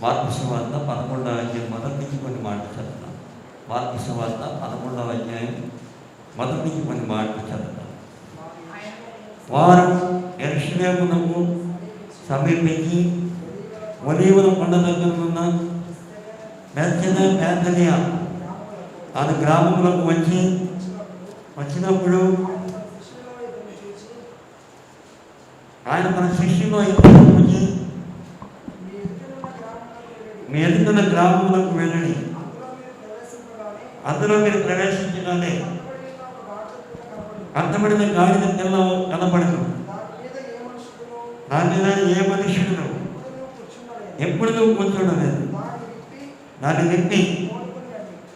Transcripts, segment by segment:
Mark సువార్త 11వ అధ్యాయం మొదటి నుంచి కొన్ని మాటలు చదువుతాం. మార్కు సువార్త 11వ అధ్యాయం మొదటి నుంచి కొన్ని మాటలు చదువుతాం. వారు యెరూషలేమునకు సమీపించి ఒలీవల కొండ దగ్గర ఉన్న బేతనియా అను గ్రామంలోకి వచ్చినప్పుడు ఆయన తన శిష్యులో చూసి, మీ ఎదుగుతున్న గ్రామంలోకి వెళ్ళండి, అందులో మీరు ప్రవేశించగానే కట్టబడిన గాడిద పిల్ల కనపడదు, దాని మీద ఏ మనుషుడు ఎప్పుడు నువ్వు కూర్చోడలేదు, దాన్ని విప్పి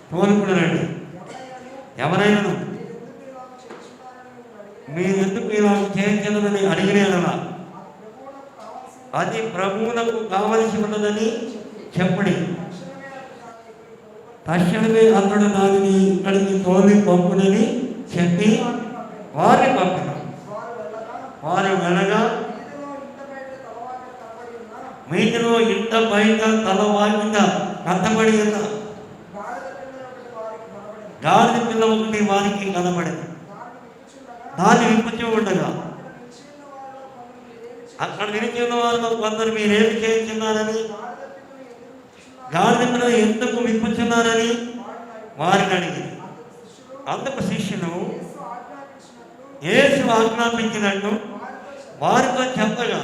తోలుకుని రండి. ఎవరైనా మీరు ఎందుకు ఇలా చేయించదని అడిగిన అది ప్రభువులకు కావలసి ఉన్నదని చెప్పండి. తక్షణమే అతడు దానిని ఇక్కడికి తోలి పంపునని చెప్పి వారిని పంపిన. వారు వెళ్ళగా వీటిలో ఇంట బయట తలవాకిగా కట్టబడి ఉన్న గాడిద పిల్ల ఒకటి వారికి కనబడింది. దాన్ని విప్పుతూ ఉండగా అక్కడ నిలిచి ఉన్న వారిలో కొందరు మీరేమి చేస్తున్నారని, గాడిద పిల్ల ఎందుకు విప్పుచున్నారని వారిని అడిగింది. అందుకు శిష్యులు యేసు ఆజ్ఞాపించినట్టు వారితో చెప్పగా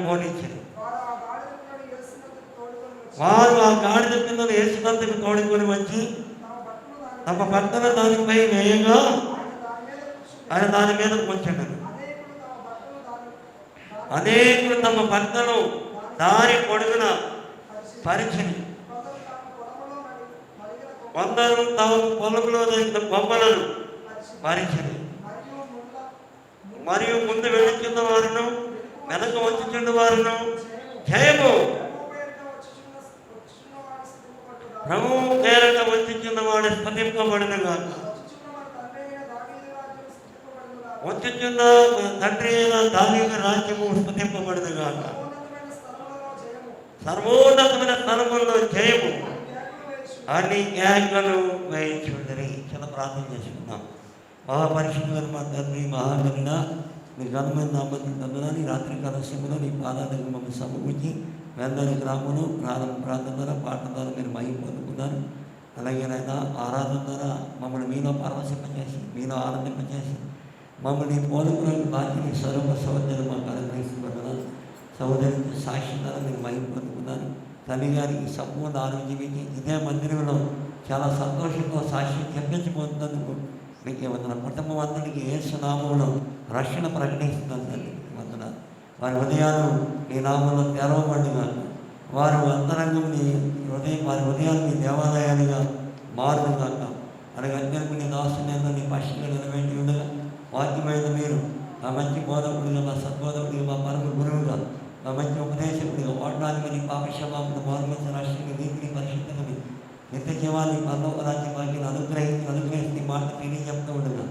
పోనిచ్చింది. వారు ఆ గాడిద పిల్లలు యేసునందుకు తోడుకొని వచ్చి తమ బట్టలు దానిపై వేయగా ఆయన దాని మీద కూర్చున్నారు. అనేకులు తమ బట్టలు దారి పొడుగున పరిచిని, కొందరు తమ పొలంలో బొమ్మలను పరిచిని, మరియు ముందు వెళుతున్న వారును వెనక వచ్చుచున్న వారును జయము ప్రభువు పేరట వచ్చుచున్న వాడు స్పందింపబడిన గాక, వచ్చుచున్న తండ్రి అయిన దావీదు రాజ్యము స్పందింపబడిన గాక, సర్వోన్నతమైన స్థలములో జయము అని కేకలు వేయించుండరి. చాలా ప్రార్థన చేసుకున్నాం. మహాపరిశుద్ధుడు మా తండ్రి, మహాగరుడ, మీ ఘనమైన నామమున వందనాలు. రాత్రి కాల సమయంలో నీ పాదాలకు మమ్మల్ని సమకూర్చి వేందరి గ్రామంలో ప్రార్థన ద్వారా పాటల ద్వారా మీరు మహిమ పొందుకున్నారు. అలాగే నాయన ఆరాధన ద్వారా మమ్మల్ని మీలో పరవశింపచేసి, మీలో ఆనందింపచేసి, మమ్మల్ని పోలుకున్న బాధ్యత స్వరూప సహోదరులు మాకు అనుగ్రహిస్తున్నారు. సహోదరులతో సాక్షి ద్వారా మీరు మహిమ పొందుకున్నారు. తల్లి గారికి సంపూర్ణ ఆరోగ్యం ఇచ్చి ఇదే మందిరంలో చాలా సంతోషంగా సాక్షి చెప్పించబోతున్నందుకు మీకు వందన. కుటుంబం అందరికీ యేసు నామములో రక్షణ ప్రకటిస్తున్నాను తల్లి వందన. వారి హృదయాలు ఈ నామంలో తెరవబడిగా, వారి అంతరంగం వారి హృదయాలు మీ దేవాలయాలుగా మారుగాక. అలాగే అందరికీ నీ దాసుని నీ పక్షులు నిలబెట్టి ఉండగా వాక్యమైన మీరు ఆ మంచి బోధకుడిగా, మా సద్బోధకుడిగా, మా పరమ గురువుగా, మా మంచి ఉపదేశకుడిగా వాడడానికి నీ పాపక్షమాపణ మార్గం రాష్ట్రాన్ని నీతిని పరిశుద్ధమని నిత్య జీవాన్ని పరలోక రాజ్యాన్ని అనుగ్రహించి నీ మాట తెలియజెప్తూ ఉండగా,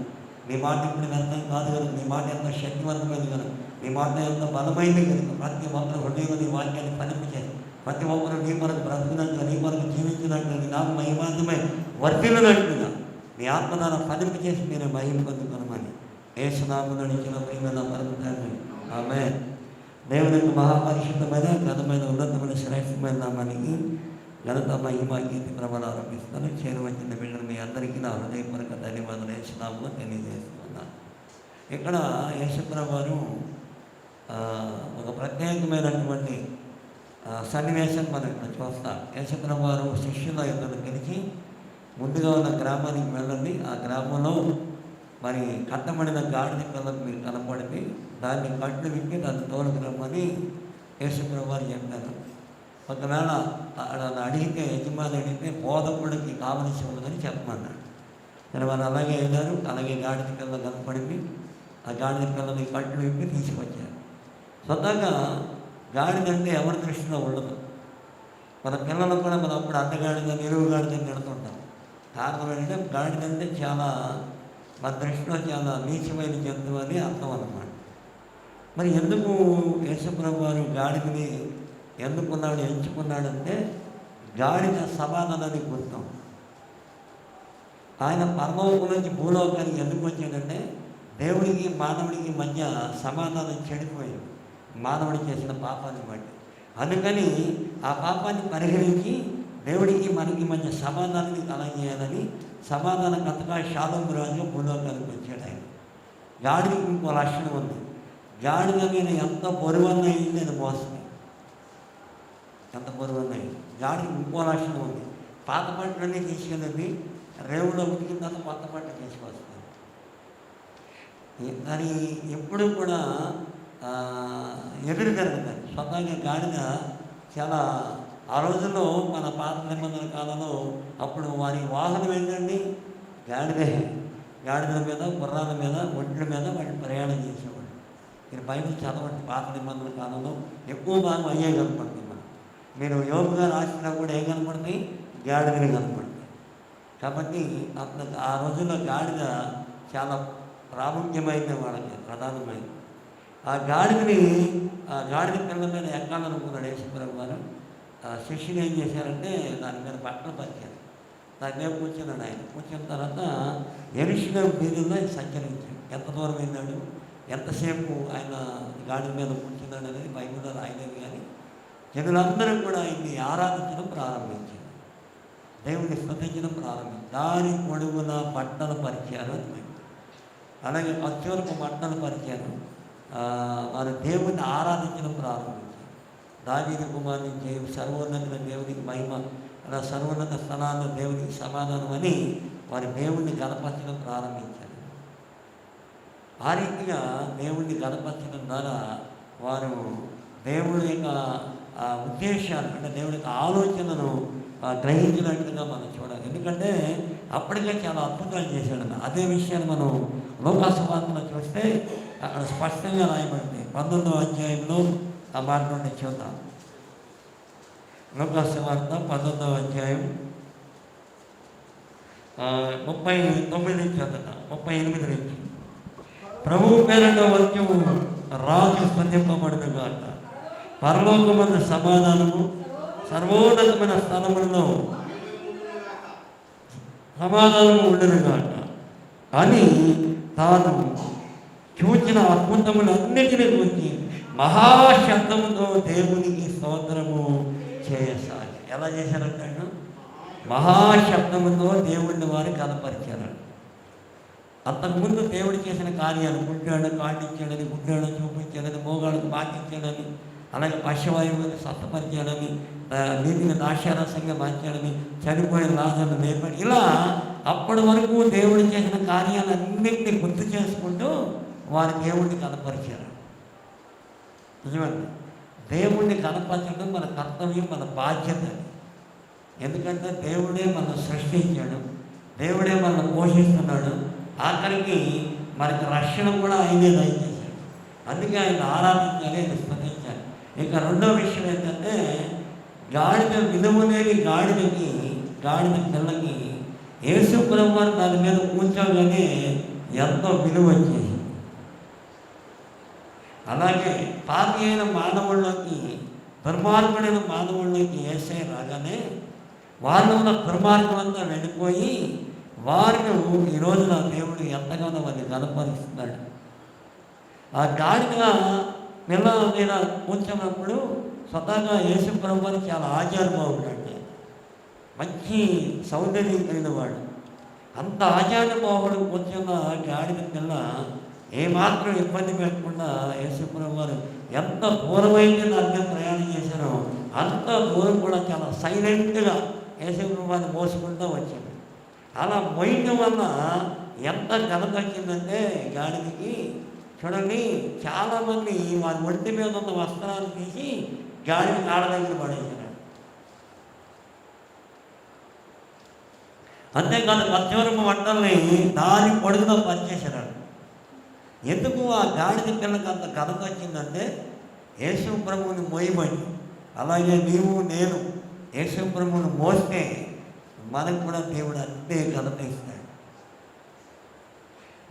నీ మాట ఇప్పుడు వ్యర్థం కాదు కనుక, నీ మాట ఎంత శక్తివంతమైంది కనుక, నీ మాట ఎంత బలమైంది కనుక ప్రతి ఒక్కరు హృదయంలో నీ వాక్యాన్ని ఫలింపచేసి ప్రతి ఒక్కరు నీ కొరకు బ్రతుకున్నట్టుగా, నీ కొరకు జీవించినట్టుగా, నీ నాకు మహిమార్థమై వర్ధిల్లినట్టుగా నీ ఆత్మనాన్ని ఫలింపచేసి మీరు మహిమ పొందుకోనమని యేసునామములో ఇచ్చిన ప్రియమైన పరమ తండ్రి ఆమేన్. దేవుని యొక్క మహాపరిశుద్ధమైన ఘనమైన ఉన్నతమైన శ్రేష్టమైన నామానికి ఘనత మహిమ కీర్తి ప్రమాణాలు ఆరంభిస్తాను. చేరువచ్చిన బిడ్డలు మీ అందరికీ నా హృదయపూర్వక ధన్యవాదాలు యేసునామములో తెలియజేస్తున్నాను. ఇక్కడ యేసుప్రభు వారు ఒక ప్రత్యేకమైనటువంటి సన్నివేశం మనం ఇక్కడ చూస్తాం. యేసుప్రభు వారు శిష్యుల ఇద్దరు పిలిచి ముందుగా ఉన్న గ్రామానికి వెళ్ళండి, ఆ గ్రామంలో మరి కట్టబడిన గాడిద పిల్లలకు మీరు కనపడింది, దాన్ని కట్లు విప్పి దాన్ని తోలుకు రమ్మని యేసుప్రభు వారు చెప్పారు. ఒకవేళ అడిగితే యజమాని అడిగితే బోధకుడికి కావలసి ఉన్నదని చెప్పమన్నాడు. సరే వారు అలాగే వెళ్ళారు. అలాగే గాడిద పిల్ల కనపడింది. ఆ గాడిద పిల్లని కట్లు విప్పి తీసుకొచ్చారు. స్వతహాగా గాడిద అంటే ఎవరి దృష్టిలో ఉండదు. మన పిల్లలు కూడా మనం అప్పుడు అడ్డగాడిద, నిలువు గాడిద తిడుతుంటాం. కారణం ఏంటంటే గాడిద అంటే చాలా మన దృష్టిలో చాలా నీచమైన జంతువు అని అర్థం అన్నమాట. మరి ఎందుకు యేసుప్రభు వారు గాడిదని ఎంచుకున్నాడంటే గాడిద సమాధానానికి గుర్తం. ఆయన పరలోకం నుంచి భూలోకానికి ఎందుకు వచ్చాడంటే దేవుడికి మానవుడికి మధ్య సమాధానం చెడిపోయింది, మానవుడు చేసిన పాపాన్ని బట్టి. అందుకని ఆ పాపాన్ని పరిహరించి దేవుడికి మనకి మధ్య సమాధానాన్ని కలగజేయాలని సమాధానకర్తగా షాలోము రాజు భూలోకానికి వచ్చాడు. ఆయన గాడిదకి ఇంకో లక్షణం ఉంది. గాడిద మీద ఎంత బరువన్న అయింది అది మోసమే, ఎంత బరువన్న గాడికి ఇంకో లక్షణం ఉంది. పాత పంటలన్నీ తీసుకెళ్ళండి, రేవులో ఉతికిన తర్వాత కొత్త పంట తీసుకొస్తుంది. దాని ఎప్పుడు కూడా ఎదురు జరుగుతుంది. స్వతహాగా గాడిద చాలా ఆ రోజుల్లో మన పాత నిబంధన కాలంలో అప్పుడు వారి వాహనం ఏంటండి గాడిదే. గాడిదల మీద, గుర్రాల మీద, ఒంట్ల మీద వాటిని ప్రయాణం చేసేవాడు. మీరు బైబిల్ చదవండి, పాత నిబంధన కాలంలో ఎక్కువ భాగం అయ్యే కనపడుతుంది. మీరు యోగుగా రాసినా కూడా ఏం కనపడుతుంది? గాడిదలు కనపడుతుంది. కాబట్టి అప్పుడు ఆ రోజుల్లో గాడిద చాలా ప్రాముఖ్యమైన వాళ్ళకి, ప్రధానమైనది. ఆ గాడిద పిల్లల మీద ఎక్కాలనుకున్నాడు యేసుప్రభువు వారు. శిష్యులు ఏం చేశారంటే దాని మీద బట్టలు పరిచారు. దాని మీద కూర్చున్నాడు. ఆయన కూర్చున్న తర్వాత యెరూషలేము వీధుల్లో ఆయన సంచరించాడు. ఎంత దూరం వెళ్ళాడు, ఎంతసేపు ఆయన గాడిద మీద కూర్చున్నాడు అనేది బైబిల్లో రాయలేదు. కానీ జనులందరూ కూడా ఆయన్ని ఆరాధించడం ప్రారంభించారు, దేవుడిని స్తుతించడం ప్రారంభించారు. దాని పొడుగున బట్టలు పరిచారు అని. అలాగే ఖర్చులకు బట్టలు పరిచారు. వారు దేవుడిని ఆరాధించడం ప్రారంభించారు. దావీదు కుమారుని సర్వోన్నత దేవునికి మహిమ, అలా సర్వోన్నత స్థలాల్లో దేవునికి సమాధానం అని వారి దేవుణ్ణి గణపరచడం ప్రారంభించారు. ఆ రీతిగా దేవుణ్ణి గణపరచడం ద్వారా వారు దేవుడి యొక్క ఉద్దేశాలు, అంటే దేవుడి యొక్క ఆలోచనను గ్రహించినట్టుగా మనం చూడాలి. ఎందుకంటే అప్పటికే చాలా అద్భుతాలు చేశాడు. అదే విషయాన్ని మనం లోకాసు వార్తలో చూస్తే అక్కడ స్పష్టంగా రాయబడింది. 19వ అధ్యాయంలో ఆ మాట నుండి చూద్దాం. లోకాసు వార్త 19వ అధ్యాయం 39 చదువుతాం, 38 నుంచి. ప్రభువు పేరట వాక్యము రాజు స్పందింపబడును గాక, పరలోకమందు సమాధానము, సర్వోన్నతమైన స్థలములలో సమాధానము ఉండును గాక అని తాను చూచిన అద్భుతములన్నిటిని గురించి మహాశబ్దముతో దేవునికి స్తోత్రము చేయసాగి. ఎలా చేశారంటాడు? మహాశబ్దముతో దేవుడిని వారు కనపరిచారు. అంతకుముందు దేవుడు చేసిన కార్యాలు, గుడ్డాడు కాటించాడని, గుడ్డాడు చూపించాడని, మోగాళ్ళకు పాటించాడని, అలాగే పశువాయువుని స్వస్థపరిచాడని, నీటిని ద్రాక్షారసంగా మార్చాడని, చనిపోయిన రాజులను నేర్పడి, ఇలా అప్పటి వరకు దేవుడు చేసిన కార్యాలన్నింటినీ గుర్తు చేసుకుంటూ వారి దేవుడిని కనపరిచారు. నిజమండి, దేవుణ్ణి కనపరచడం మన కర్తవ్యం, మన బాధ్యత. ఎందుకంటే దేవుడే మనం సృష్టించాడు, దేవుడే మనం పోషిస్తున్నాడు, ఆఖరికి మనకి రక్షణ కూడా ఆయనే దయచేశాడు. అందుకే ఆయన ఆరాధించాలి, ఆయన స్పందించాలి. ఇక రెండో విషయం ఏంటంటే గాడిద విలువలేని గాడిద పిల్లకి యేసు ప్రభువు దాని మీద కూర్చోగానే ఎంతో విలువ వచ్చేసి. అలాగే పాపి అయిన మానవుల్లోకి, దుర్మార్గుడైన మానవుల్లోకి యేసయ్య రాగానే వాళ్ళు ఉన్న దుర్మార్గంతా వెళ్ళిపోయి వారిని ఈ రోజున దేవుడు ఎంతగానో వారిని కనపరుస్తున్నాడు. ఆ గాడిద పిల్లల మీద కూర్చున్నప్పుడు స్వతహాగా యేసు ప్రభువు చాలా ఆచారబావుడు, మంచి సౌందర్యం కలిగిన వాడు. అంత ఆచారబావుడు కూర్చున్న గాడిద పిల్ల ఏమాత్రం ఇబ్బంది పెట్టకుండా యేసు ప్రభువు ఎంత దూరమైతే దాని ప్రయాణం చేశారో అంత దూరం కూడా చాలా సైలెంట్గా యేసు ప్రభువుని మోసుకుంటూ వచ్చాడు. అలా మోయటం వల్ల ఎంత ఘనత వచ్చిందంటే గాడిదకి, చూడండి, చాలామంది వారి ఒంటి మీద ఉన్న వస్త్రాలు తీసి గాడిద కాళ్ళ దగ్గర పడేసినాడు. అంతేకాదు మధ్యవరపు వంటల్ని దారి పొడుగులో పనిచేసినాడు. ఎందుకు ఆ గాడిద పిల్లకి అంత ఘనత వచ్చిందంటే యేసు ప్రభువుని మోయబడి, అలాగే నీవు నేను యేసు ప్రభువుని మోస్తే మనకు కూడా దేవుడు అంతే ఘనత ఇస్తాడు.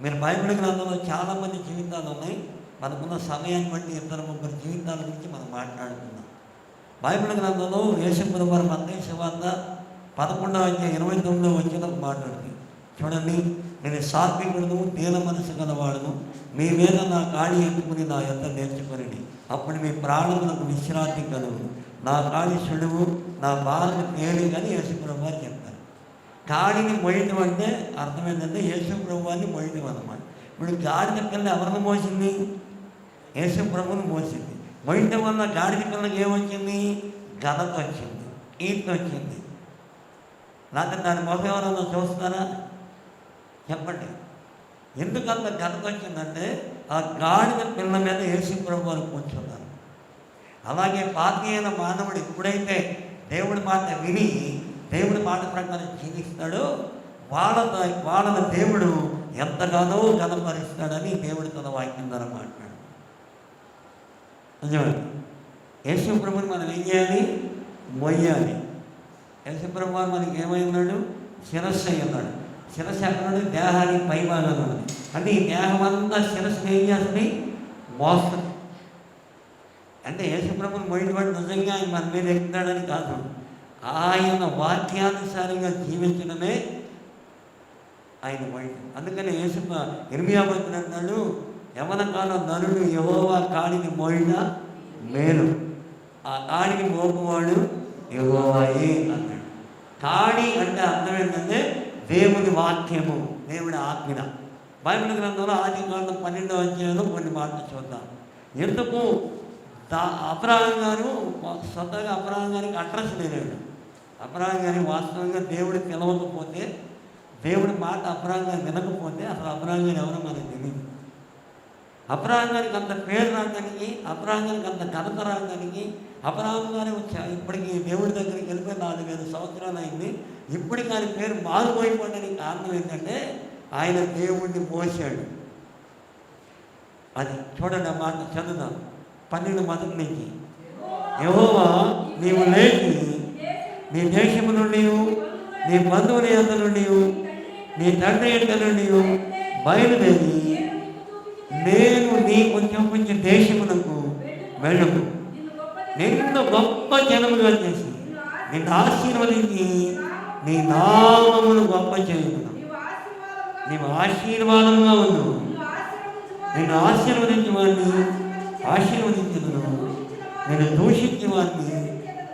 మీరు బైబిల్ గ్రంథంలో చాలామంది జీవితాలు ఉన్నాయి. మనకున్న సమయాన్ని బట్టి 2-3 జీవితాల గురించి మనం మాట్లాడుతున్నాం. బైబిల్ గ్రంథంలో యేసుప్రభు వారు మత్తయి సువార్త 11:29 వచ్చిన మాట్లాడుతుంది. చూడండి, నేను సాత్వికుడును దీన మనసు గలవాడును, మీ మీద నా కాడి ఎత్తుకుని నా యొద్ద నేర్చుకుని అప్పుడు మీ ప్రాణములకు విశ్రాంతి కలుగు. నా కాడి సులువు, నా భారము తేలిక అని యేసుప్రభు వారు చెప్పారు. కాడిని మోయటం అంటే అర్థం ఏంటంటే యేసుప్రభు వారిని మోయటం అన్నమాట. ఇప్పుడు గాడిద పిల్ల ఎవరిని మోసింది? యేసుప్రభుని మోసింది. మోయటం వల్ల గాడిద పిల్లకి ఏమొచ్చింది? ఘనత వచ్చింది, కీర్తి వచ్చింది. లేకపోతే దాని మొహం ఎవరన్నా చూస్తారా? చెప్పండి. ఎందుకంత ఘనత వచ్చిందంటే ఆ గాడిద పిల్ల మీద యేసుప్రభు వారు కూర్చున్నారు. అలాగే పాపి అయిన మానవుడు ఎప్పుడైతే దేవుడి మాట విని దేవుడి మాట ప్రకారం జీవిస్తాడో వాళ్ళని దేవుడు ఎంతగానో ఘనపరుస్తాడని దేవుడు తన వాక్యం ద్వారా మాట్లాడు. నిజమే. యేసుప్రభుని మనం ఏం చేయాలి? మొయ్యాలి. యేసుప్రభు వారు మనకి ఏమై ఉన్నాడు? శిరస్సు అయి ఉన్నాడు. శిరస్సు ఎక్కడ? దేహానికి పైభాగం ఉన్నది. అంటే ఈ దేహం అంతా శిరస్సుని ఏం చేస్తుంది? మోస్తుంది. అంటే యేసుప్రభుని మోయినవాడు నిజంగా ఆయన మన మీద ఎక్కుతాడని కాదు, ఆయన వాక్యానుసారంగా జీవించడమే ఆయన మోయటం. అందుకని ఇర్మియా భక్తుడు అన్నాడు, యవన కాలం నరుడు యెహోవా కాడిని మోయిన మేలు, ఆ కాడిని మోపువాడు యెహోవాయే అన్నాడు. కాడి అంటే అర్థం ఏంటంటే దేవుని వాక్యము, దేవుడి ఆజ్ఞ. బైబిల్ గ్రంథంలో ఆదికాండం 12వ అధ్యాయంలో కొన్ని మాటలు చూద్దాం. ఎందుకు అబ్రహాం గారు స్వతహాగా అబ్రహాం గారికి అడ్రస్ లేనాడు. అబ్రహాం గారికి వాస్తవంగా దేవుడు పిలవకపోతే, దేవుడి మాట అబ్రహాం గారు వినకపోతే అసలు అబ్రహాం గారు ఎవరో మనకు తెలియదు. అబ్రహాం గారికి అంత పేరు రావడానికి, అబ్రహాం గారికి అంత ఘనత రావడానికి, అబ్రహాం గారు ఇప్పటికీ దేవుడి దగ్గరికి వెళ్ళిపోయి 4,000 సంవత్సరాలు అయింది. ఇప్పటికి ఆయన పేరు మారిపోయిపోవడానికి కారణం ఏంటంటే ఆయన దేవుడిని మోసాడు. అది చూడండి, ఆ మాట చదువుదాం 12 మొదటి నుంచి. యెహోవా నీవు లేచి నీ దేశము నుండి, నీ బంధువుల యొద్ద నుండి, నీ తండ్రి యొద్ద నుండి బయలుదేరి నేను నీకు చూపించే దేశమునకు వెళ్ళము. నిన్ను గొప్ప జనముగా చేసి నిన్ను ఆశీర్వదించి నీ నామమును గొప్ప చేయను. నీవు ఆశీర్వాదముగా ఉన్నావు. నేను ఆశీర్వదించే వాడిని ఆశీర్వదించను, నేను దూషించే వాడిని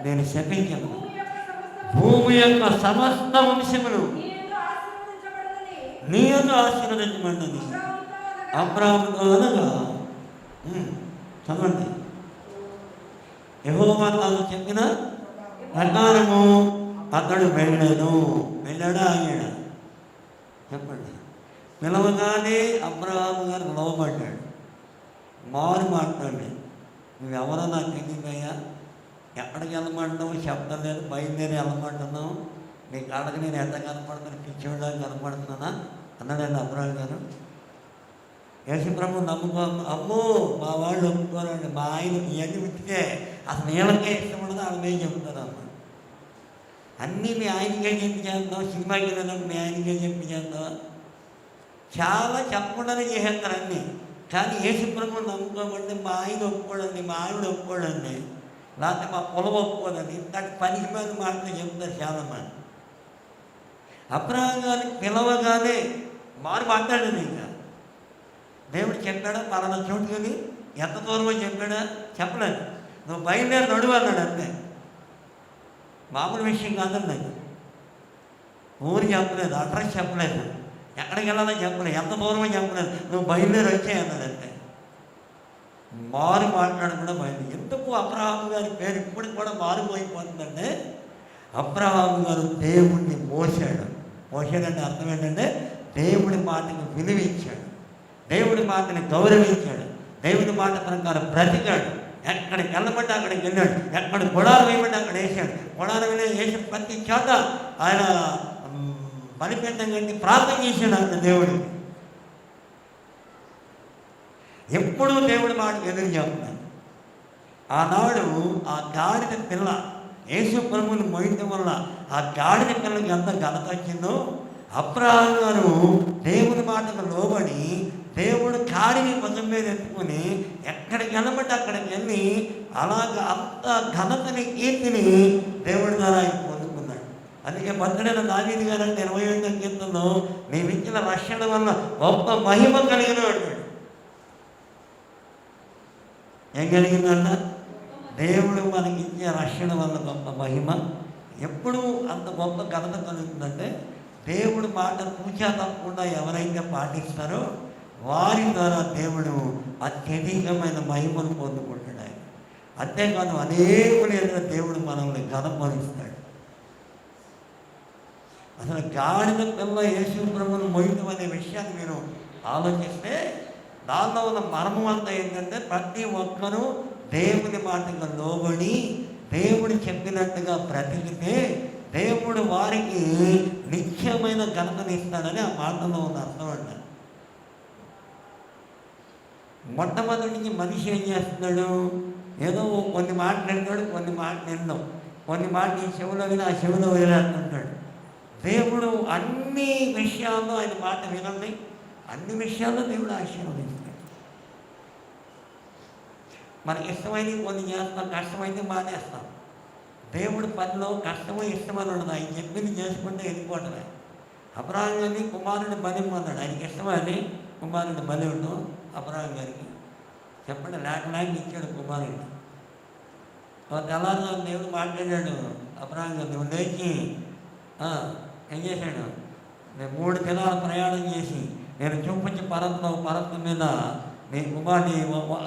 నేను శపించను. భూమి యొక్క సమస్త వంశములు నీ యొక్క ఆశీర్వదించబడినది. అబ్రాహాముతో అనగా చదవండి, యెహోవా తాను చెప్పిన ప్రకారము అతడు వెళ్ళాడా ఆగాడా? చెప్పండి. పిలవగానే అబ్రహాము గారు లోబడ్డాడు, మారు మాట్లాడాడు. నువ్వెవరో నాకు తెలియదయ్యా, ఎక్కడికి వెళ్ళమంటున్నావు? శబ్దం లేదు, బయలుదేరి వెళ్ళమంటున్నావు. నీ కాడకి నేను ఎంత కనపడుతున్నాను, పిచ్చివాళ్ళకి కనపడుతున్నానా అన్నాడండి అబ్రహాం గారు. యేసుప్రభు నమ్ముకో. అమ్మో మా వాళ్ళు ఒప్పుకోరండి, మా ఆయన ఇవన్నీ విట్టితే అసలు నీళ్ళకే ఇష్టం ఉండదు, వాళ్ళమే చెప్తారు అమ్మ. అన్నీ మీ ఆయనకే చెప్పి చేద్దాం, సినిమాకి వెళ్ళినప్పుడు మీ ఆయనకే చెప్పి చేద్దాం, చాలా చెప్పకుండానే చేసేస్తారు అన్నీ. కానీ యేసుప్రభు నమ్ముకోమంటే మా ఆయన ఒప్పుకోడండి, మా ఆవిడ ఒప్పుకోడండి, లేకపోతే మా పొలం ఒప్పుకోదండి, ఇంతటి పనికి మీద మాటలు చెప్తారు చాలామంది. అబ్రహాం గారిని పిలవగానే మారు మాట్లాడేది. ఇంకా దేవుడు చెప్పాడా పలానా చోటుకొని? ఎంత దూరమో చెప్పాడా? చెప్పలేదు. నువ్వు బయలుదేరి నడువు అన్నాడు అంతే. మామూలు విషయం కాదండి. ఊరు చెప్పలేదు, అడ్రస్ చెప్పలేదు, ఎక్కడికి వెళ్ళాలో చెప్పలేదు, ఎంత దూరమో చెప్పలేదు, నువ్వు బయలుదేరి వచ్చాయి అన్నాడు అంతే. మారు మాట్లాడకుండా బయలుదేరి. ఎందుకు అబ్రహాము గారి పేరు ఇప్పటికి కూడా మారిపోయిపోతుందంటే అబ్రహాము గారు దేవుడిని మోసాడంటే అర్థం ఏంటంటే దేవుడి మాటని విలువ ఇచ్చాడు, దేవుడి మాటని గౌరవించాడు, దేవుడి మాట ప్రకారం బ్రతికాడు. ఎక్కడికి వెళ్ళబట్టి అక్కడికి వెళ్ళాడు, ఎక్కడ గుడాలు వేయబట్టి అక్కడ వేసాడు. గుడాలు వేసి ప్రతి చోట ఆయన బలిపీఠం కట్టి ప్రార్థన చేశాడు అక్కడ దేవుడు. ఎప్పుడూ దేవుడి మాటకు ఎదురు చెప్తున్నాడు. ఆనాడు ఆ గాడిద పిల్ల యేసు ప్రభువుని మోయటం వల్ల ఆ గాడిద పిల్లకి ఎంత ఘనత వచ్చిందో, అబ్రహాము గారు దేవుని మాటకు లోబడి దేవుడు కాడిని భుజం మీద ఎత్తుకొని ఎక్కడికి వెళ్ళమంటే అక్కడికి వెళ్ళి అలాగ అంత ఘనతని కీర్తిని దేవుడి ద్వారా ఆయన పొందుకున్నాడు. అందుకే భద్రుడైన దావీదు గారు అంటే 28వ కీర్తనలో నీవు ఇచ్చిన రక్షణ వల్ల గొప్ప మహిమ కలిగిన వాడు. ఏం కలిగిందంట? దేవుడు మనకి ఇచ్చే రక్షణ వల్ల గొప్ప మహిమ. ఎప్పుడు అంత గొప్ప ఘనత కలుగుతుందంటే దేవుడు మాట పూజా తప్పకుండా ఎవరైతే పాటిస్తారో వారి ద్వారా దేవుడు అత్యధికమైన మహిమను పొందుకుంటాడు ఆయన. అంతేకాదు అనేకులు ఎదురు దేవుడు మనల్ని ఘనపరుస్తాడు. అసలు గాడిద పిల్ల యేసు ప్రభువును మోయటం అనే విషయాన్ని మీరు ఆలోచిస్తే దానిలో ఉన్న మర్మం అంతా ఏంటంటే ప్రతి ఒక్కరూ దేవుని మాటగా లోబడి దేవుడు చెప్పినట్టుగా బ్రతికితే దేవుడు వారికి నిత్యమైన ఘనతను ఇస్తాడని ఆ మాటలో ఉన్న అర్థం అంటారు. మొట్టమొదటి నుంచి మనిషి ఏం చేస్తున్నాడు? ఏదో కొన్ని మాటలు వింటాడు, కొన్ని మాటలు విన్నాం, కొన్ని మాటలు ఈ చెవులో విని ఆ చెవులో వదిలేస్తుంటాడు. దేవుడు అన్ని విషయాల్లో ఆయన మాట వినండి, అన్ని విషయాల్లో దేవుడు ఆశీర్వదిస్తాడు. మనకి ఇష్టమైనవి కొన్ని చేస్తాం, కష్టమైతే మానేస్తాం. దేవుడు పనిలో కష్టమో ఇష్టమని ఉండదు, ఆయన చెప్పింది చేసుకుంటే వెళ్ళిపోవటమే. అబ్రహాం గారిని కుమారుడు బలి పొందాడు, ఆయనకి ఇష్టమని కుమారుడు బలి ఉండవు. అబ్రహాం గారికి చెప్పండి, లేక ఇచ్చాడు కుమారుడు. తెల్లారు దేవుడు మాట్లాడాడు అబ్రహాం గారు, నువ్వు లేచి ఏం చేశాడు? నేను 3 దినాల ప్రయాణం చేసి నేను చూపించి పర్వతం మీద నీ కుమారుని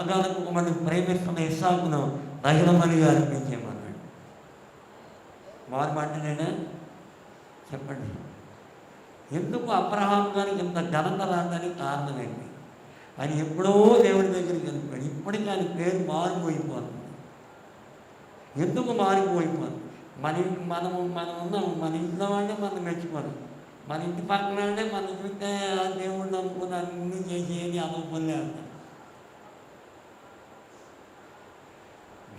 అగాధకు కుమారుని ప్రేమిస్తున్న ఇస్సాకును దహనబలిగా అర్పించేయమన్నాడు. మారు మాట్లాడాడా? చెప్పండి. ఎందుకు అబ్రహాం గారికి ఇంత ఘనత రావడానికి కారణం ఏంటి? ఆయన ఎప్పుడో దేవుడి దగ్గరికి వెళ్ళిపోయాడు, ఇప్పటికీ ఆయన పేరు మారిపోయిపోతుంది. ఎందుకు మారిపోయిపోతుంది? మనం ఉన్నాం, మన ఇంట్లో వాళ్ళే మనం మెచ్చుకోరు, మన ఇంటి పక్కన వాళ్ళే మనం చూస్తే దేవుడు నమ్ముకుని అన్నీ చేసేది అనుకోలే అంటారు.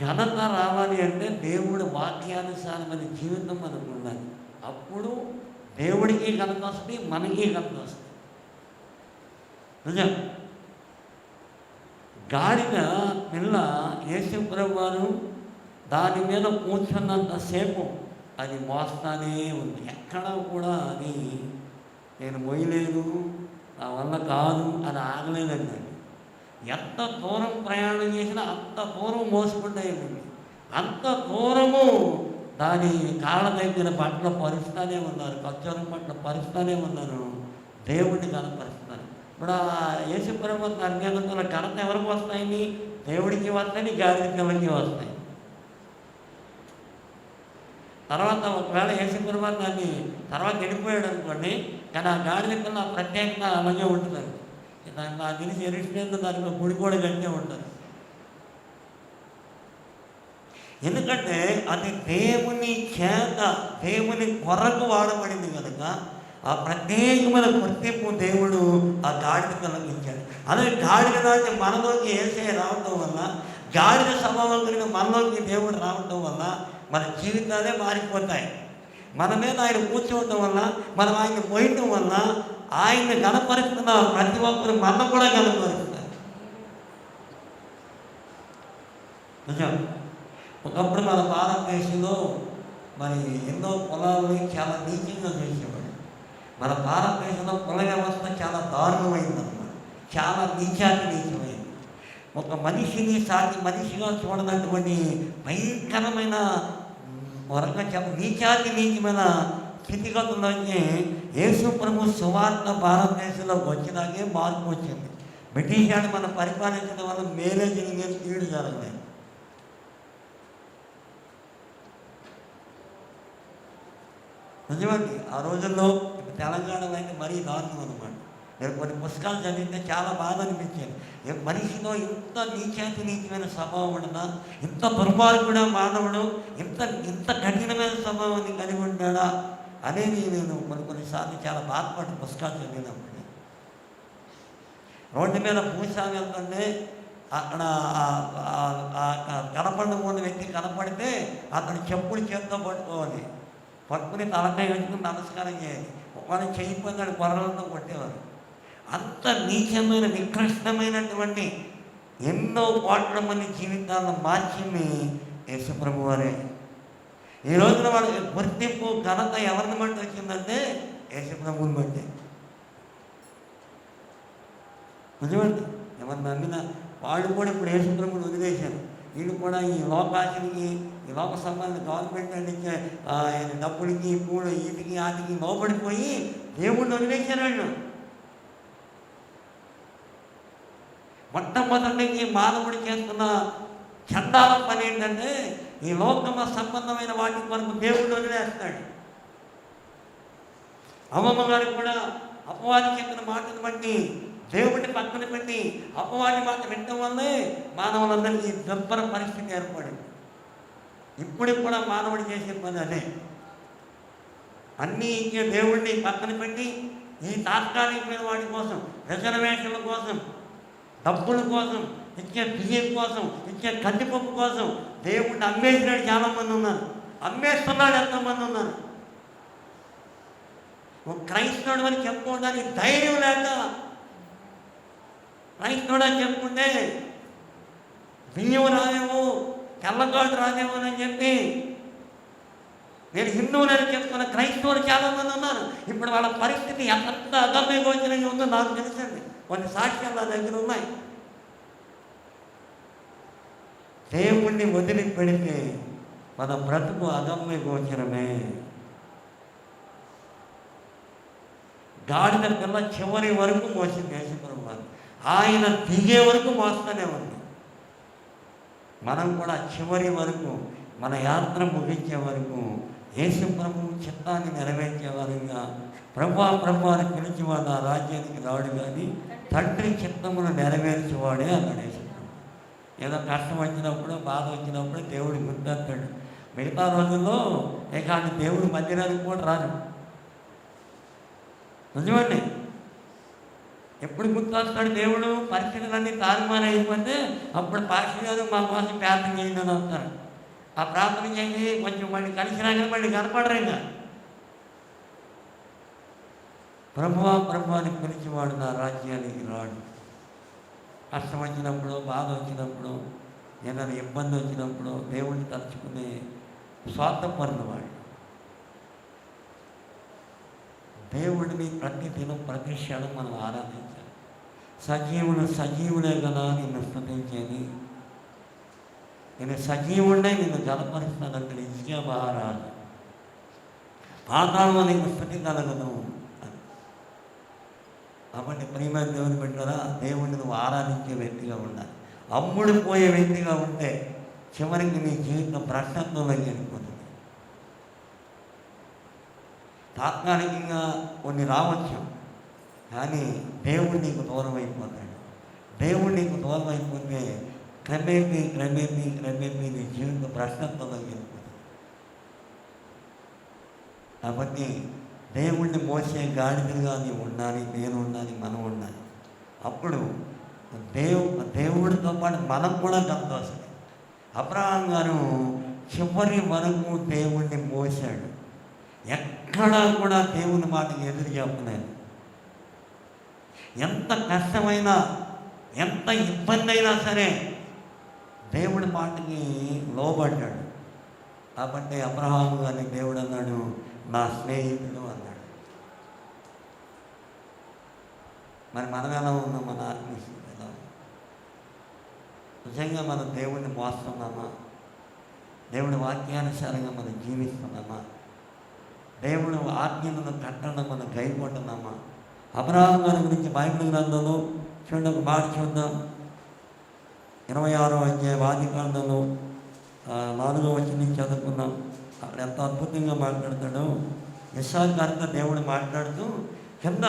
ఘనత రావాలి అంటే దేవుడు వాక్యానుసారమైన జీవితం మనకు ఉండాలి. అప్పుడు దేవుడికి ఘనత వస్తుంది, మనకి ఘనత వస్తుంది. నిజం. గాడిద పిల్ల యేసు ప్రభువు వారు దాని మీద కూర్చున్నంతసేపు అది మోస్తానే ఉంది. ఎక్కడ కూడా అది నేను మోయలేదు, నా వల్ల కాదు అని ఆగలేదండి. ఎంత దూరం ప్రయాణం చేసినా అంత దూరం మోసుకుంటే అంత దూరము దాని కాళ్ళ దగ్గర బట్టలు పరుస్తూనే ఉన్నారు, ఖర్చుల బట్టలు పరుస్తూనే ఉన్నారు, దేవుడిని కనపరుస్తున్నారు. ఇప్పుడు ఆ యేసు ప్రభువు అజ్ఞానంతో ఘనత ఎవరికి వస్తాయని? దేవుడికి వస్తాయి, గాడిద పిల్లకి వస్తాయి. తర్వాత ఒకవేళ యేసు ప్రభువు దాన్ని తర్వాత వెళ్ళిపోయాడు అనుకోండి, కానీ ఆ గాడిద పిల్ల ప్రత్యేకంగా అలాగే ఉంటుందండి. దాన్ని నా తెలిసి ఎరిసినందు దానికి గుడి కూడా గట్టే ఉంటుంది. ఎందుకంటే అది దేవుని చేత దేవుని కొరకు వాడబడింది కనుక ఆ ప్రత్యేకమైన గుర్తింపు దేవుడు ఆ గాడిద పిల్లకి ఇచ్చాడు. అలాగే గాడిద దాటి మనలోకి యేసయ్య రావటం వల్ల, గాడిద స్వభావం కలిగిన మనలోకి దేవుడు రావటం వల్ల మన జీవితాలే మారిపోతాయి. మన మీద ఆయన కూర్చోవటం వల్ల, మనం ఆయన మోయటం వల్ల ఆయన్ని కనపరుస్తున్న ప్రతి ఒక్కరు మనం కూడా కనపరుస్తారు. నిజం. ఒకప్పుడు మన భారతదేశంలో మరి ఎన్నో పొలాలని చాలా నీచంగా చేసేవాడు. మన భారతదేశంలో కుల వ్యవస్థ చాలా దారుణమైందన్నమాట, చాలా నీచమైంది. ఒక మనిషిని సాటి మనిషిగా చూడనటువంటి భయంకరమైన నీచమైన స్థితిగతుల్లోకి యేసు ప్రభు సువార్త భారతదేశంలోకి వచ్చినాకే మార్పు వచ్చింది. బ్రిటిష్ వాడు మనం పరిపాలించడం వల్ల మేలే జరిగేది, కీడు జరగలేదు. నిజమండి. ఆ రోజుల్లో తెలంగాణలో అయితే మరీ దారుణం అనమాట. నేను కొన్ని పుస్తకాలు చదివితే చాలా బాధ అనిపించాను. మనిషిలో ఇంత నీచమైన స్వభావం ఉండదా? ఇంత దుర్మార్గుడా మానవుడు? ఇంత కఠినమైన స్వభావాన్ని కలిగి ఉంటాడా అనేది నేను కొన్నిసార్లు చాలా బాధపడి పుస్తకాలు చదివినప్పుడు. రోడ్డు మీద పూసా వెళ్తుంటే అక్కడ కనపడకుండా వ్యక్తి కనపడితే అతను చెప్పులు చేత్తో పట్టుకోవాలి, పట్టుకుని తలకాయ కట్టుకుని నమస్కారం చేయాలి. ఒకవేళ చేయకపోయినాడు కొర్రలతో కొట్టేవారు. అంత నీచమైన నికృష్టమైనటువంటి ఎన్నో కోట్ల మంది జీవితాలను మార్చింది యేసుప్రభు వారే. ఈ రోజున వాళ్ళకి గుర్తింపు ఘనత ఎవరిని బట్టి వచ్చిందంటే యేసుప్రభుని బట్టి. నిజమండి, ఎవరిని నమ్మినా వాళ్ళు కూడా ఇప్పుడు యేసుప్రభుని వదిలేశారు. వీళ్ళు కూడా ఈ లోకాశనికి, ఈ లోక సంబంధ గవర్నమెంట్ అందించే డబ్బులకి, పూలు, వీటికి వాటికి లోపడిపోయి దేవుణ్ణి వదిలేశారు వాళ్ళు. మొట్టమొదటికి మానవుడు చేస్తున్న చండాల పని ఏంటంటే ఈ లోకమ సంబంధమైన వాటి కొరకు దేవుడు వదిలేస్తాడు. అమ్మమ్మ గారు కూడా అపవాది చెప్పిన మాటను బట్టి దేవుడిని పక్కన పెట్టి అపవాది మాట వినడం వల్లే మానవులందరికీ దుర్భర పరిస్థితి ఏర్పడింది. ఇప్పుడు కూడా మానవుడు చేసే పని అదే. అన్నీ ఇచ్చే దేవుడిని పక్కన పెట్టి ఈ తాత్కాలికమైన వాటి కోసం, రిజర్వేషన్ల కోసం, డబ్బుల కోసం, ఇచ్చే బియ్యం కోసం, ఇచ్చే కందిపప్పు కోసం దేవుడిని అమ్మేసినాడు చాలామంది ఉన్నారు. అమ్మేస్తున్నాడు ఎంతమంది ఉన్నారు. ఒక క్రైస్తవుడు అని చెప్పుకోవడానికి ధైర్యం లేక క్రైస్తవుడు అని చెప్పుకుంటే బియ్యం రాదేమో, తెల్లగాడు రాదేమో అని చెప్పి నేను హిందువులని చెప్పుకున్న క్రైస్తవులు చాలామంది ఉన్నారు. ఇప్పుడు వాళ్ళ పరిస్థితి ఎంత అగమ్యగోచరంగా ఉందో నాకు తెలిసింది. కొన్ని సాక్ష్యాలు నా దగ్గర ఉన్నాయి. దేవుణ్ణి వదిలిపెడితే మన బ్రతుకు అగమ్య గోచరమే. గాడిద పిల్ల చివరి వరకు మోసింది యేసుప్రభు వారు. ఆయన దిగే వరకు మోస్తూనే ఉంది. మనం కూడా చివరి వరకు, మన యాత్ర ముగించే వరకు యేసుప్రభు చిత్తాన్ని నెరవేర్చే వారుగా ప్రభు అని పిలిచేవాడు ఆ రాజ్యానికి రాడు, కానీ తండ్రి చిత్తమును నెరవేర్చేవాడే అన్నాడు యేసుప్రభు. ఏదో కష్టం వచ్చినప్పుడు, బాధ వచ్చినప్పుడు దేవుడు గుర్తొస్తాడు. మిగతా రోజుల్లో కానీ దేవుడు మందిరానికి కూడా రాదు. నిజమండి, ఎప్పుడు గుర్తొస్తాడు దేవుడు? పరిస్థితులన్నీ తారుమారైపోతే అప్పుడు పాస్టర్ గారు మా కోసం ప్రార్థన చేయండి అని వస్తారు. ఆ ప్రార్థన చేసి కొంచెం మళ్ళీ కలిసి రాగానే మళ్ళీ కనపడరు. ఇంకా ప్రభు అని పిలిచేవాడు నా రాజ్యానికి రాడు. కష్టం వచ్చినప్పుడు, బాధ వచ్చినప్పుడు, ఏదైనా ఇబ్బంది వచ్చినప్పుడు దేవుడిని తలుచుకునే స్వార్థపరుడు వాడు. దేవుడిని ప్రతి దినం, ప్రతి క్షణం మనం ఆరాధించాలి. సజీవుడే కదా నిన్ను స్తుతించేది, నేను సజీవుడే నిన్ను జలపరుస్తానంటే నిత్య మహారాజు. పాతాళంలో నీకు స్థుతి కలగదు. కాబట్టి ప్రియమైన దేవుని పెట్టారా, దేవుడిని నువ్వు ఆరాధించే వ్యక్తిగా ఉండాలి. అమ్ముడు పోయే వ్యక్తిగా ఉంటే చివరికి నీ జీవితం భ్రష్టత్వంలోకి వెళ్ళిపోతుంది. తాత్కాలికంగా కొన్ని రావచ్చు, కానీ దేవుడు నీకు దూరం అయిపోతాడు. దేవుడు నీకు దూరం అయిపోతే క్రమేపీ నీ జీవితం భ్రష్టత్వంలోకి వెళ్ళిపోతుంది. కాబట్టి దేవుణ్ణి మోసే గాడిదలుగా నీవు ఉండాలి, నేను ఉండాలి, మనం ఉండాలి. అప్పుడు దేవుడితో పాటు మనం కూడా గంతోస్తుంది. అబ్రహాం గారు చివరి వరకు దేవుణ్ణి మోసాడు. ఎక్కడా కూడా దేవుని మాటకి ఎదురు చెప్పలేదు. ఎంత కష్టమైనా, ఎంత ఇబ్బంది అయినా సరే దేవుడి మాటకి లోబడ్డాడు. కాబట్టి అబ్రహాము గారిని దేవుడు అన్నాడు నా స్నేహితుడు అన్నాడు. మరి మనం ఎలా ఉన్నాం? మన ఆత్మీయత ఎలా ఉంది? నిజంగా మనం దేవుడిని మోస్తున్నామా? దేవుడి వాక్యానుసారంగా మనం జీవిస్తున్నామా? దేవుడు ఆజ్ఞలను కట్టడం మనం గైకొంటున్నామా? అబ్రహాము గారి గురించి బైబిల్ గ్రంథంలో చూడండి, ఒక మాట చూద్దాం. 26వ అధ్యాయం ఆదికాండంలో 4వ వచనం చదువుకున్నాం. అక్కడ ఎంత అద్భుతంగా మాట్లాడతాడు. ఇస్సాకు గారితో దేవుడు మాట్లాడుతూ కింద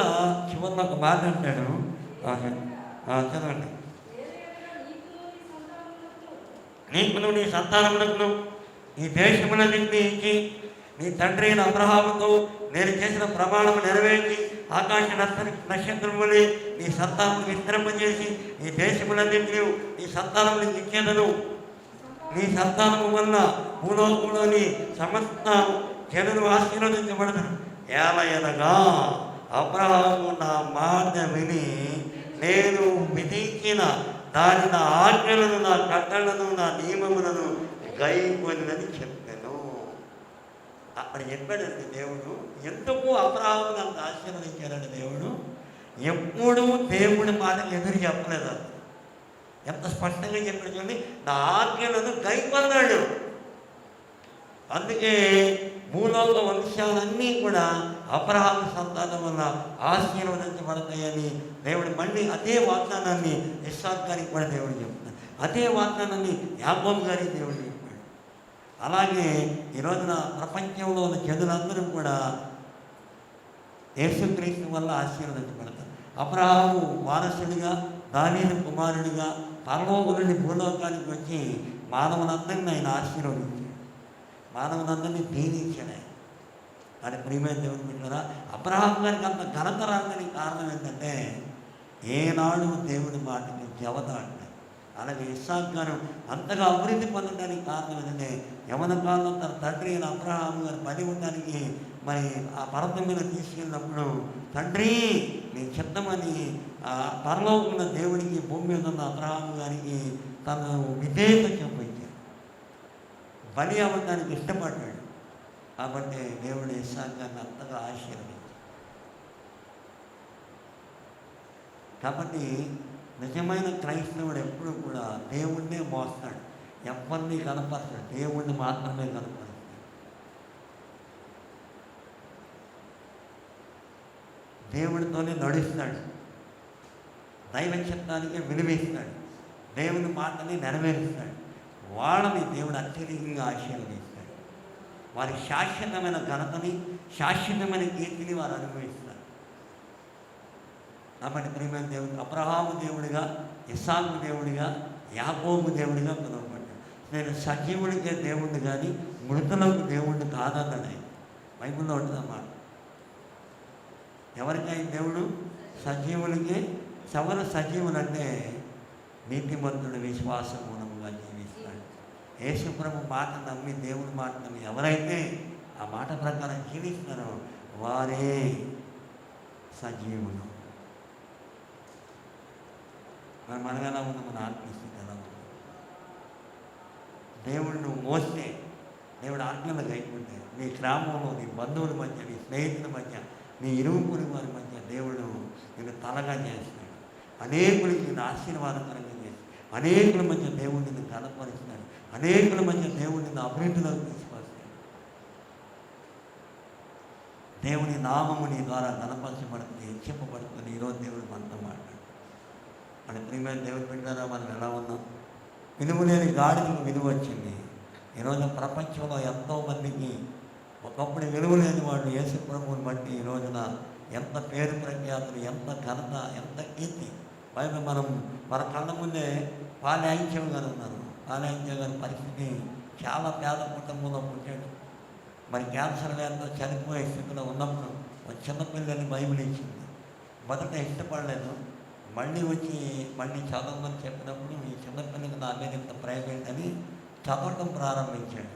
చివరిలో ఒక మాట అంటాడు. చదవండి. నీకును నీ సంతానములకు ఈ దేశములన్నింటినీ ఇచ్చి నీ తండ్రి అయిన అబ్రహాముతో నేను చేసిన ప్రమాణము నెరవేర్చి ఆకాశ నక్షత్రముని నీ సంతానం విస్తరింపజేసి ఈ దేశములన్నింటినీ నీ సంతానములకు ఇచ్చేదను. నీ సంతానము వల్ల భూలోకంలోని సమస్త జనులు ఆశీర్వదించబడదు. ఏలయనగా అబ్రహాము నా మాట విని నేను విధించిన దాని నా ఆజ్ఞలను, నా కట్టలను, నా నియమములను గైకొనినని చెప్పాను. అక్కడ చెప్పాడండి దేవుడు. ఎందుకు అబ్రహామును అంత ఆశీర్వదించాడండి దేవుడు? ఎప్పుడూ దేవుడి మాటకు ఎదురు చెప్పలేదు. ఎంత స్పష్టంగా చెప్పాడు చూడండి, నా ఆజ్ఞలను గైకొన్నాడు. అందుకే భూలోక వంశాలన్నీ కూడా అబ్రహాము సంతానం వల్ల ఆశీర్వదించబడతాయని దేవుడు మళ్ళీ అదే వాగ్దానాన్ని ఇస్సాకు గారికి కూడా దేవుడు చెప్తున్నాడు. అదే వాగ్దానాన్ని యాకోబు గారికి దేవుడు చెప్పాడు. అలాగే ఈరోజున ప్రపంచంలో ఉన్న జనులందరూ కూడా యేసుక్రీస్తు వల్ల ఆశీర్వదించబడతారు. అబ్రహాము వారసుడిగా, దావీదు కుమారుడిగా పరలోకం నుండి భూలోకానికి వచ్చి మానవులందరినీ ఆయన ఆశీర్వదించాడు, మానవులందరినీ దీవించాడు. అని ప్రియమైన దేవుని బిడ్డలారా, అబ్రహాం గారికి అంత ఘనత రావడానికి కారణం ఏంటంటే ఏనాడు దేవుడి మాటకి జవదాడు. అలాగే ఇస్సాకు గారు అంతగా అభివృద్ధి పొందడానికి కారణం ఏంటంటే యవన కాలంలో తన తండ్రి అయిన అబ్రహాం గారు పని ఉండడానికి మరి ఆ పర్వతం మీద తీసుకెళ్ళినప్పుడు, తండ్రి నీ చిత్తమని పరలోకమున్న దేవుడికి, భూమి మీద ఉన్న అబ్రహాం గారికి తను విధేయత చూపించాడు, బలి అవ్వడానికి ఇష్టపడ్డాడు. కాబట్టి దేవుడు ఇస్సాకు గారిని అంతగా ఆశీర్వదించాడు. కాబట్టి నిజమైన క్రైస్తవుడు ఎప్పుడు కూడా దేవుణ్ణే మోస్తాడు, ఎవరిని కనపరుస్తాడు, దేవుణ్ణి మాత్రమే కనపరుస్తాడు. దేవుడితోనే నడుస్తాడు, దైవ చిత్తానికి విలువిస్తాడు, దేవుని మాటని నెరవేరుస్తాడు. వాళ్ళని దేవుడు అత్యధికంగా ఆశీర్వదిస్తాడు. వారి శాశ్వతమైన ఘనతని, శాశ్వతమైన కీర్తిని వారు అనుభవిస్తారు. కాబట్టి ప్రియమైన దేవుడు అబ్రహాము దేవుడిగా, ఇస్సాకు దేవుడిగా, యాకోబు దేవుడిగా పిలువబడ్డాడు. నేను సజీవుడికే దేవుడిని కానీ మృతులకు దేవుడిని కాదన్నాడు ఆయన. బైబిల్లో ఉంటుందన్నమాట. ఎవరికైనా దేవుడు సజీవులకి, ఎవరు సజీవులు అంటే నీతిమంతుడు విశ్వాస మూలముగా జీవిస్తాడు. యేసుప్రభు మాట నమ్మి, దేవుడి మాట నమ్మి ఎవరైతే ఆ మాట ప్రకారం జీవిస్తారో వారే సజీవులు. మనం ఎలా ఉంది, మన ఆత్మీయస్థితి ఎలా ఉంది? దేవుడు నువ్వు మోస్తే, దేవుడు ఆజ్ఞలు గైకుంటే, నీ గ్రామంలో, నీ బంధువుల మధ్య, నీ స్నేహితుల మధ్య, నీ ఇరుగు పొరుగు వారి మధ్య దేవుడు నిన్ను తలగా చేస్తాడు. అనేకులకి నేను ఆశీర్వాదకరంగా చేస్తాడు. అనేకుల మధ్య దేవుడు నిన్ను కనపరుస్తాడు. అనేకుల మధ్య దేవుడు నిన్ను అభివృద్ధిలోకి తీసుకొస్తాడు. దేవుని నామము నీ ద్వారా కనపరచబడుతుంది, హెచ్చింపబడుతుంది. ఈరోజు దేవుడు మనతో మాట్లాడు. మన ప్రియమైన దేవుని బిడ్డలారా, మనం ఎలా ఉన్నాం? విలువ లేని గాడికి విలువ వచ్చింది. ఈరోజు ప్రపంచంలో ఎంతోమందికి ఒకప్పుడు విలువ లేని వాళ్ళు యేసు ప్రభువుని బట్టి ఈ రోజున ఎంత పేరు ప్రఖ్యాతులు, ఎంత ఘనత, ఎంత కీర్తి. పైన మనం మన కళ్ళ ముందే పాలయాంచం గారు ఉన్నారు. పాలయాంచం గారి పరిస్థితి చాలా పేద కుటుంబంలో పుట్టాడు. మరి క్యాన్సర్ వ్యాధితో చనిపోయే స్థితిలో ఉన్నప్పుడు ఒక చిన్నపిల్లని బైబిల్ ఇచ్చింది. మొదట ఇష్టపడలేదు, మళ్ళీ వచ్చి మళ్ళీ చదవమని చెప్పినప్పుడు ఈ చిన్నపిల్లకి నా మీద ఇంత ప్రేమ ఏంటని చదవటం ప్రారంభించాడు.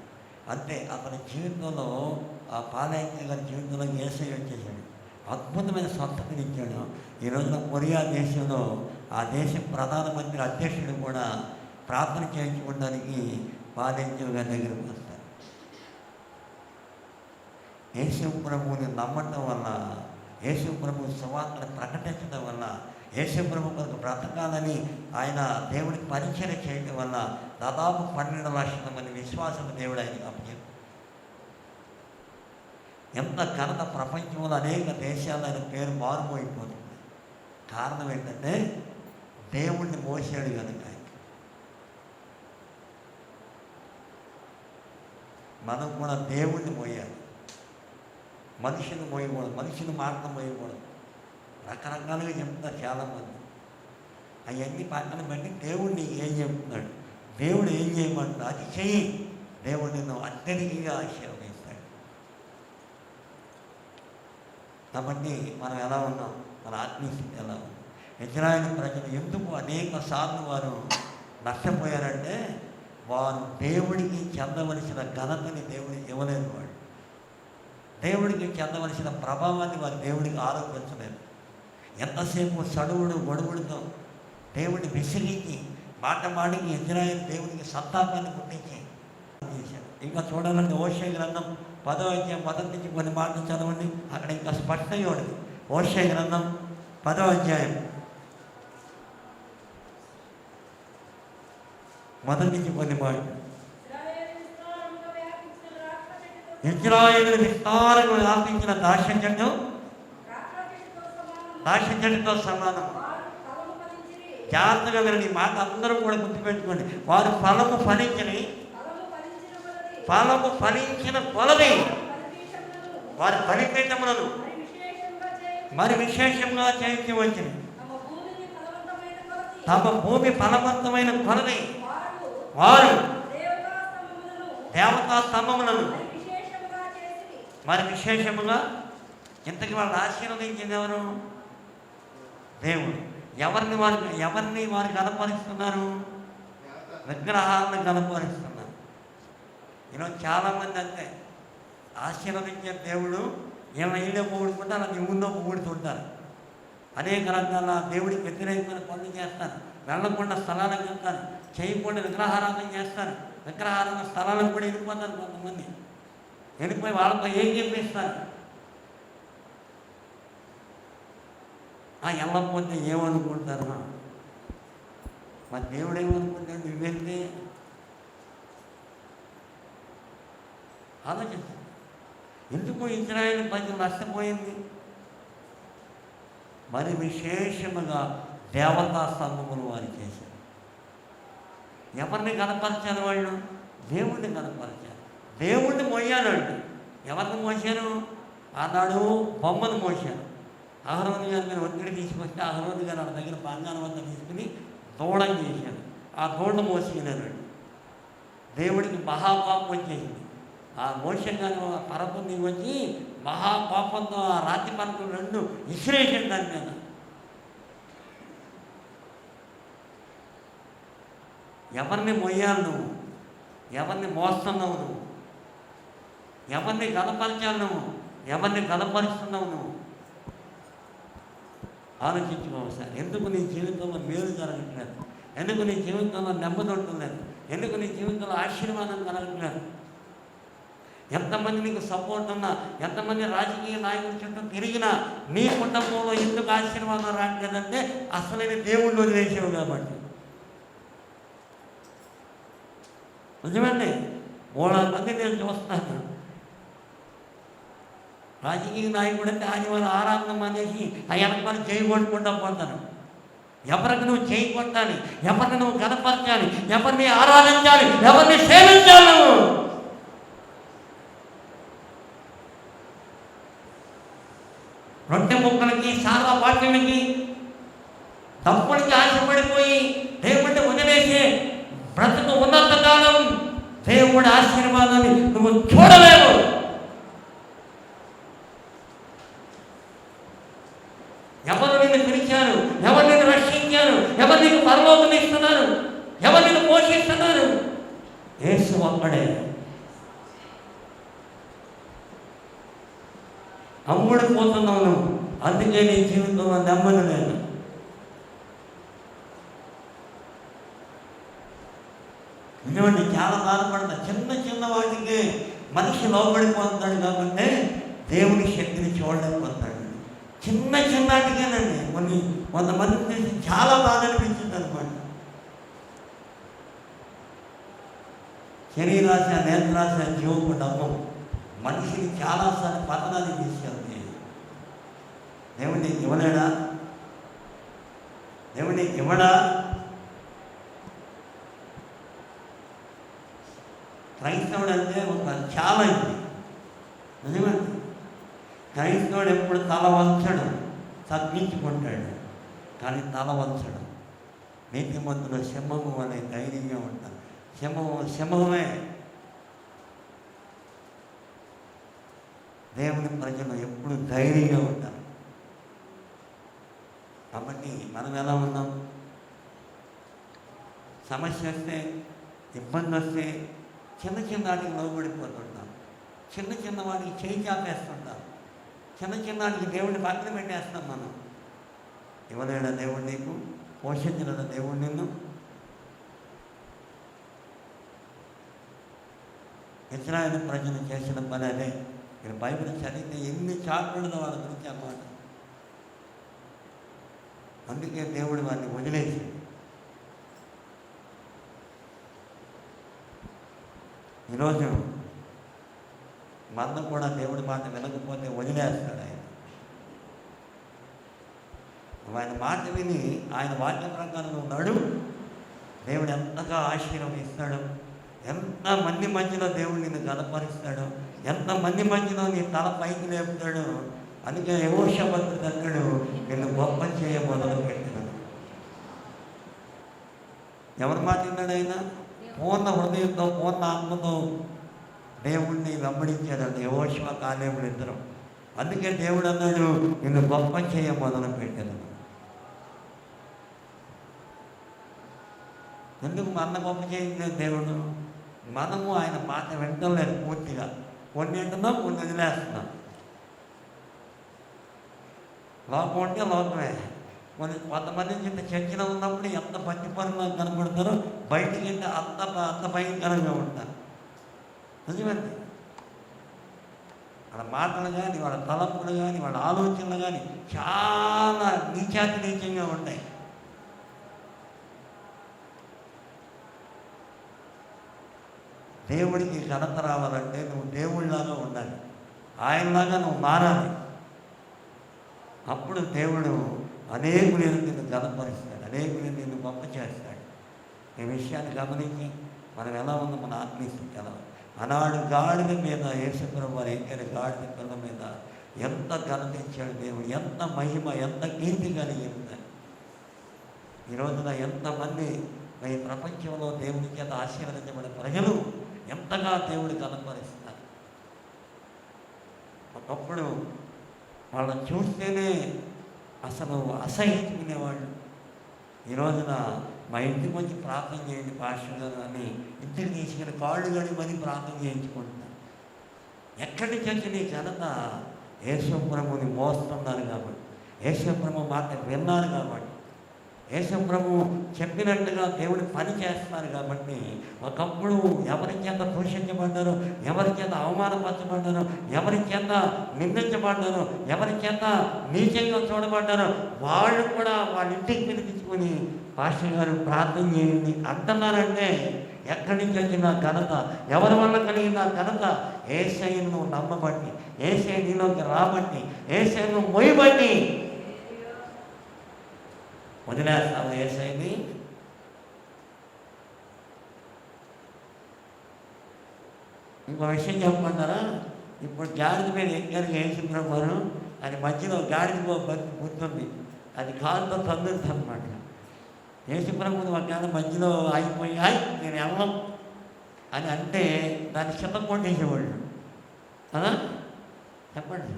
అంతే అతని జీవితంలో, ఆ పాలయాంచ గారి జీవితంలో యేసయ్య వచ్చేసాడు. అద్భుతమైన స్వస్థతని ఇచ్చాడు. ఈ రోజున కొరియా దేశంలో ఆ దేశ ప్రధానమంత్రి అధ్యక్షుడు కూడా ప్రార్థన చేయించుకోవడానికి పాలయాంచ గారి దగ్గరికి వస్తారు. యేసు ప్రభువుని నమ్మటం వల్ల, యేసు ప్రభు సువార్తను ప్రకటించడం వల్ల, యేసు ప్రభు కొరకు బ్రతకాలని ఆయన దేవుడికి పరిచయం చేయడం వల్ల దాదాపు 12 లక్షల మంది విశ్వాసం దేవుడు ఆయనకి అప్పచెప్పాడు. ఎంత ఘనత! ప్రపంచంలో అనేక దేశాల్లో ఆయన పేరు మారుమోయిపోతుంది. కారణం ఏంటంటే దేవుణ్ణి మోసాడు కనుక. మనం కూడా దేవుణ్ణి మోయాలి, మనిషిని మోయకూడదు, మనిషిని మాటను మోయకూడదు. రకరకాలుగా చెప్తారు చాలామంది. అవన్నీ పక్కన పెట్టి దేవుడిని ఏం చెప్తున్నాడు, దేవుడు ఏం చేయమంటాడు అది చెయ్యి, దేవుడు నిన్ను అత్యధికంగా ఆశీర్వదిస్తాడు. కాబట్టి మనం ఎలా ఉన్నాం, మన ఆత్మీయస్థితి ఎలా ఉంది? ఇజ్రాయేలు ప్రజలు ఎందుకు అనేక సార్లు వారు నష్టపోయారంటే వారు దేవుడికి చెందవలసిన ఘనతని దేవుడికి ఇవ్వలేదు. వాడు దేవుడికి చెందవలసిన ప్రభావాన్ని వారు దేవుడికి ఆరోపించలేరు. ఎంతసేపు చడువుడు గొడుగుడితో దేవుడిని విసిరించి మాట మాడికి ఇజ్రాయేలు దేవుడికి సంతాపాన్ని పుట్టించి చేశాడు. ఇంకా చూడాలంటే హోషేయ గ్రంథం 10వ అధ్యాయం 1 నుంచి కొన్ని మాటలు చదవండి, అక్కడ ఇంకా స్పష్టంగా ఉంది. హోషేయ గ్రంథం 10వ అధ్యాయం 1 నుంచి కొన్ని మాటలు. ఇజ్రాయేలు విస్తారంగా వ్యాపించిన ద్రాక్ష చెట్టుతో సమానం. జాగ్రత్తగా వినండి, మాట అందరూ కూడా గుర్తుపెట్టుకోండి. వారు ఫలము ఫలించిన కొలది వారి బలిపీఠములను మరి విశేషంగా చేయించి వచ్చింది. తమ భూమి ఫలవంతమైన కొలది వారు దేవతా స్తంభములను మరి విశేషముగా. ఇంతకీ వాళ్ళు ఆశీర్వదించింది ఎవరు? దేవుడు. ఎవరిని వారు కనపరుస్తున్నారు? విగ్రహాలను కనపరుస్తున్నారు. ఈరోజు చాలామంది అంతే, ఆశీర్వదించే దేవుడు ఏమైనా ఇళ్ళే పొగుడుకుంటే అలా ముందో పొగుడుతుంటారు. అనేక రకాల దేవుడికి వ్యతిరేకమైన పనులు చేస్తారు, వెళ్ళకుండా స్థలాలకు వెళ్తారు, చేయకుండా విగ్రహారాధన చేస్తారు. విగ్రహారాధన స్థలాలకు కూడా వెళ్ళిపోతారు కొంతమంది. వెళ్ళిపోయి వాళ్ళతో ఏం చెప్పిస్తారు? వెళ్ళకపోతే ఏమనుకుంటారు? మరి దేవుడు ఏమనుకుంటాడు? నువ్వు వెళ్తే ఆలోచించండి. ఎందుకు ఇజ్రాయేలు ప్రజలు నష్టపోయింది? మరి విశేషముగా దేవతా స్తంభములు వారు చేశారు. ఎవరిని కనపరిచారు? వాళ్ళు దేవుణ్ణి కనపరిచారు. దేవుణ్ణి మోయాలండి. ఎవరిని మోసారు? ఆనాడు బొమ్మను మోసారు. అహరోను గారి మీద ఒత్తిడి తీసుకొస్తే అహరోను గారు వాళ్ళ దగ్గర బంగారం వద్ద తీసుకుని దూడం చేశారు. ఆ దూడ మోసినారండి. దేవుడికి మహాపాపం వచ్చేసింది. ఆ మోస గారు పర్వతం దిగి వచ్చి మహాపాపంతో ఆ రాతి పర్వతం 2 విసిరేసాడు దాని మీద. ఎవరిని మొయ్యాలి నువ్వు? ఎవరిని మోస్తున్నావు నువ్వు? ఎవరిని గలపరిచాలి నువ్వు? ఎవరిని గలపరుస్తున్నావు నువ్వు? ఆలోచించుకోవాలి. ఎందుకు నీ జీవితంలో మేలు జరగట్లేదు? ఎందుకు నీ జీవితంలో నెమ్మది ఉంటలేదు? ఎందుకు నీ జీవితంలో ఆశీర్వాదం కలగట్లేదు? ఎంతమంది నీకు సపోర్ట్ ఉన్నా, ఎంతమంది రాజకీయ నాయకుల చుట్టూ తిరిగినా నీ కుటుంబంలో ఎందుకు ఆశీర్వాదం రావట్లేదంటే అసలైన దేవుళ్ళు వదిలేసావు కాబట్టి. నిజమండి, 300 మంది నేను చూస్తున్నాను. రాజకీయ నాయకుడు అంటే ఆదివారం ఆరాధన అనేసి ఆ వెనకాల చేయి కొట్టుకుంటా పోతాను. ఎవరికి నువ్వు చేయి కొట్టాలి? ఎవరిని నువ్వు కనపరచాలి? ఎవరిని ఆరాధించాలి? ఎవరిని సేవించాలి? నువ్వు రొట్టె ముక్కలకి, సారా వాక్యలకి, తప్పులకి ఆశపడిపోయి దేవుడిని వదిలేసి బ్రతుకు ఉన్నంత కాలం దేవుడి ఆశీర్వాదాన్ని నువ్వు చూడలేవు. ఎవరు నిన్ను పిలిచారు? ఎవరు నిన్ను రక్షించారు? ఎవరు నీకు పరలోకం ఇస్తున్నారు? ఎవరు నిన్ను పోషిస్తున్నారు? యేసు ఒక్కడే. అమ్ముడిపోతున్నావు నువ్వు. అందుకే నీ జీవితంలో నెమ్మది లేదు. ఎందుకంటే చాలా బాధపడతా. చిన్న వాటికి మనిషి లోపడిపోతాడు కాబట్టి దేవుని శక్తిని చూడలేకపోతాడు. చిన్నటికేనండి కొంతమంది చేసి చాలా బాధ అనిపించింది అనమాట. శరీరాశ, నేత్రాశ, జీవపు డబ్బం మనిషిని చాలాసార్లు పతనాన్ని తీసుకెళ్తాయి. దేవుడు నీకు ఇవ్వలేడా? దేవుడు నీకు ఇవ్వడా? క్రైస్తవుడు అంటే ఒక ఛాలెంజ్. నిజమండి, క్రైస్తవుడు ఎప్పుడు తల వంచడు, తగ్గించుకుంటాడు, కానీ తల వంచడు. నీతిమంతులు సింహము అనే ధైర్యంగా ఉంటారు. సింహమే. దేవుని ప్రజలు ఎప్పుడు ధైర్యంగా ఉంటారు. కాబట్టి మనం ఎలా ఉన్నాం? సమస్య వస్తే, ఇబ్బంది వస్తే చిన్న వాటికి లోబడిపోతుంటాం. చిన్న చిన్న వాడికి చేయి చాపేస్తుంటారు. చిన్న చిన్నవాడికి దేవుడిని పక్కన పెట్టేస్తాం మనం. ఇవ్వలేడా దేవుడు నీకు? పోషించలేదా దేవుడు నిన్ను? ఇశ్రాయేలు ప్రజలు చేసిన పని అదే. ఇక్కడ బైబిల్ చదివితే ఎన్ని చాటుడదో వాళ్ళ గురించి అన్నమాట. అందుకే దేవుడు వారిని వదిలేసి, ఈరోజు మనం కూడా దేవుడి మాట వినకపోతే వదిలేస్తాడు ఆయన. ఆయన మాట విని ఆయన వాక్య ప్రకారం ఉన్నాడు, దేవుడు ఎంతగా ఆశీర్వదిస్తాడు. ఎంతమంది మధ్యలో దేవుడు నిన్ను గణపరుస్తాడు, ఎంతమంది మధ్యలో నీ తల పైకి లేపుతాడు. అందుకే యెహోషాపాతు అన్నాడు, నిన్ను గొప్ప చేయ మొదలు పెట్టాడు. ఎవరు మాట విన్నాడు ఆయన? పూర్ణ హృదయంతో పూర్ణ ఆత్మతో దేవుణ్ణి వెంబడించాడు యెహోషువ కాలేబులు ఇద్దరు. అందుకే దేవుడు అన్నాడు, నిన్ను గొప్ప చేయ మొదలు పెట్టాడు. ఎందుకు మన గొప్ప చేయలేదు దేవుడు? మనము ఆయన మాట వింటలేదు పూర్తిగా. కొన్ని వింటున్నాం, కొన్ని వదిలేస్తున్నాం. లోకం అంటే లోకమే. కొంతమంది చిన్న చర్చలో ఉన్నప్పుడు ఎంత పచ్చి పనులు కనబడతారో బయటికి వెళ్తే అంత భయంకరంగా ఉంటారు. నిజమండి. వాళ్ళ మాటలు కానీ, వాళ్ళ తలంపులు కానీ, వాళ్ళ ఆలోచనలు కానీ చాలా నీచంగా ఉంటాయి. దేవుడికి ఘనత రావాలంటే నువ్వు దేవుడిలాగా ఉండాలి, ఆయనలాగా నువ్వు మారాలి. అప్పుడు దేవుడు అనేకులను నిన్ను ఘనపరుస్తాడు, అనేకులను నిన్ను గొప్ప చేస్తాడు. ఈ విషయాన్ని గమనించి మనం ఎలా ఉందో మన ఆత్మీయస్థితి ఎలా. ఆనాడు గాడిద మీద యేసుప్రభు వారు ఎక్కిన గాడిద పిల్ల మీద ఎంత ఘనత ఇచ్చాడు దేవుడు, ఎంత మహిమ, ఎంత కీర్తి కలిగి ఉంది. ఈ రోజున ఎంతమంది ఈ ప్రపంచంలో దేవుడి చేత ఆశీర్వదించబడిన ప్రజలు ఎంతగా దేవుడు కనపరుస్తారు. ఒకప్పుడు వాళ్ళని చూస్తేనే అసలు అసహించుకునేవాళ్ళు. ఈ రోజున మా ఇంటికి వచ్చి ప్రార్థన చేయండి పాస్టర్ గారు అని ఇంటికి తీసుకుని కాళ్ళు గడి మరీ ప్రార్థన చేయించుకుంటున్నారు. ఎక్కడి నుంచి వచ్చి నీ ఘనత? యేసు ప్రభుని మోస్తున్నారు కాబట్టి, యేసు ప్రభు మాట విన్నారు కాబట్టి, యేసు ప్రభు చెప్పినట్టుగా దేవుడి పని చేస్తున్నారు కాబట్టి. ఒకప్పుడు ఎవరి చేత దూషించబడ్డారు, ఎవరి చేత అవమానపరచబడ్డారు, ఎవరి చేత నిందించబడ్డారు, ఎవరి చేత నీచంగా చూడబడ్డారు, వాళ్ళు కూడా వాళ్ళ ఇంటికి పిలిపించుకొని పాస్టర్ గారు ప్రార్థన చేయండి అంటున్నారంటే ఎక్కడి నుంచి వచ్చిన ఘనత? ఎవరి వల్ల కలిగిన ఘనత? యేసయ్యను నువ్వు నమ్మబట్టి, యేసయ్య నీలోకి రాబట్టి, యేసయ్యను మొయ్యబట్టి. వదిలేస్తావు యేసయ్యని? ఇంకో విషయం చెప్పమంటారా? ఇప్పుడు గాడిద మీద ఎక్కారు యేసుప్రభు వారు. అది మధ్యలో గాడిద గుర్తుంది, అది కాలుతో తన్నుతుంది అనమాట. యేసుప్రభుని ఒకవేళ మధ్యలో ఆగిపోయి నేను వెళ్ళం అని అంటే దాన్ని చిన్న కొట్టేసేవాళ్ళు కదా. చెప్పండి,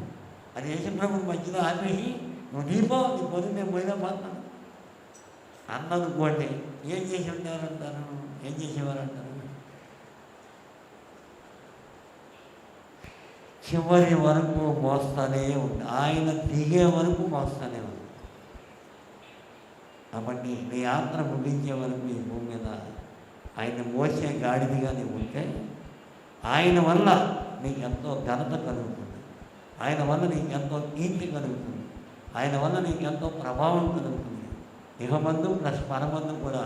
అది యేసుప్రభుని మధ్యలో ఆపేసి నువ్వు దీపో నీ పొద్దు నేను పోయినా పోతాను అన్ననుకోండి, ఏం చేసి ఉంటారంటారు? ఏం చేసేవారు అంటారు? చివరి వరకు మోస్తానే ఉంది, ఆయన దిగే వరకు మోస్తానే ఉంది. కాబట్టి నీ యాత్ర ముగించే వరకు ఈ భూమి మీద ఆయన మోసే గాడిదిగా నీవు ఉంటే ఆయన వల్ల నీకు ఎంతో ఘనత కలుగుతుంది, ఆయన వల్ల నీకు ఎంతో కీర్తి కలుగుతుంది, ఆయన వల్ల నీకు ఎంతో ప్రభావం కలుగుతుంది. ఇహమందు ప్లస్ పరమందు కూడా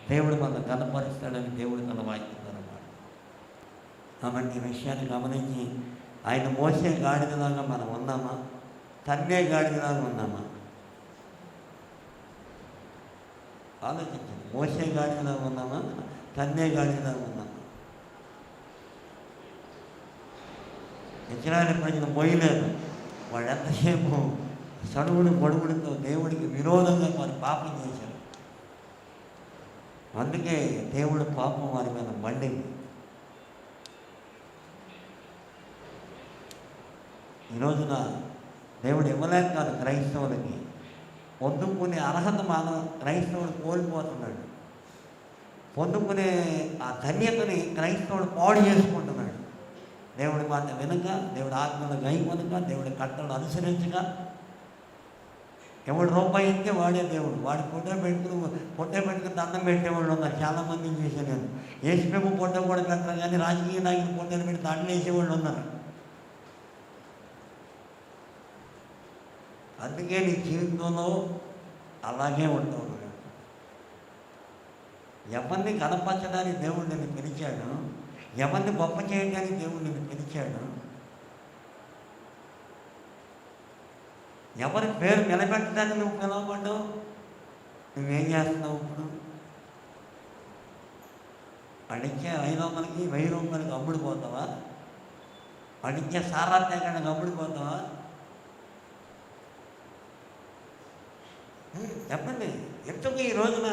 దేవుడు మన ఘనపరుస్తాడని దేవుడు తన వాక్యం అన్నమాట. కాబట్టి ఈ విషయాన్ని గమనించి ఆయన మోసే గాడిదలాగా మనం ఉన్నామా, తన్నే గాడిదలాగా ఉన్నామా? ఆలోచించండి. మోసే గాడిదలాగా ఉన్నామా, తన్నే గాడిదలాగా ఉన్నామా? ఇశ్రాయేలు ప్రజలు మోయలేదు. వాళ్ళు ఎంతసేపు సడువుడు పొడుగుడితో దేవుడికి విరోధంగా వారు పాపం చేశారు. అందుకే దేవుడు పాపం వారి మీద మండింది. ఈ రోజున దేవుడు ఇవ్వలేక కాదు, క్రైస్తవులకి పొందుకునే అర్హత క్రైస్తవుడు కోల్పోతున్నాడు. పొందుకునే ఆ ధన్యతని క్రైస్తవుడు పాడు చేసుకుంటున్నాడు. దేవుడి మాట వినక, దేవుడి ఆజ్ఞలు గైకొనక, దేవుడి కట్టలు అనుసరించక, ఎవడు రూపాయి ఇస్తే వాడే దేవుడు. వాడి ఫోటో పెట్టుకుని దండం పెట్టేవాళ్ళు ఉన్నారు. చాలామందిని చూసాను నేను. యేసుప్రభు ఫోటో కూడా పెట్టారు, కానీ రాజకీయ నాయకులు ఫోటోలు పెట్టి దండలు వేసేవాళ్ళు ఉన్నారు. అందుకే నీ జీవితంలో అలాగే ఉంటావు. ఎవరిని కనపరచడానికి దేవుడు నిన్ను పిలిచాడు, ఎవరిని గొప్ప చేయడానికి దేవుడు నిన్ను పిలిచాడు, ఎవరి పేరు నిలబెట్టడానికి నువ్వు పిలవబడ్డావు. నువ్వేం చేస్తున్నావు ఇప్పుడు? అడిగే 500కి 1000 రూపాయలకి అమ్ముడిపోతావా? అడిగే సారా తేగడానికి అమ్ముడిపోతావా? చెప్పండి. ఎందుకు ఈ రోజున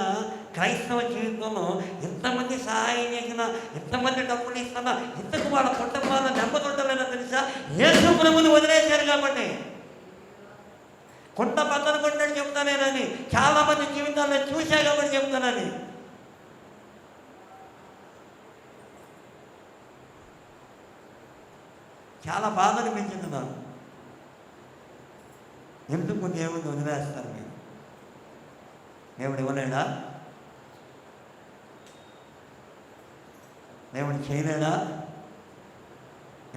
క్రైస్తవ జీవితంలో ఎంతమంది సహాయం చేసినా, ఎంతమంది డబ్బులు ఇస్తున్నా, ఇంతకు వాళ్ళ కుటుంబాలను దెబ్బతొట్టలేదో తెలుసా? యేసు ప్రభువుని వదిలేశారు కాబట్టి. కొంత పక్కన కొట్టాడు చెప్తానేనని, చాలామంది జీవితాల్లో చూశా కాబట్టి చెప్తానని. చాలా బాధ అనిపించింది నాకు. ఎందుకు దేవుడిని వదిలేస్తారు మీరు? దేవుడు ఇవ్వలేడా? దేవుడు చేయలేడా?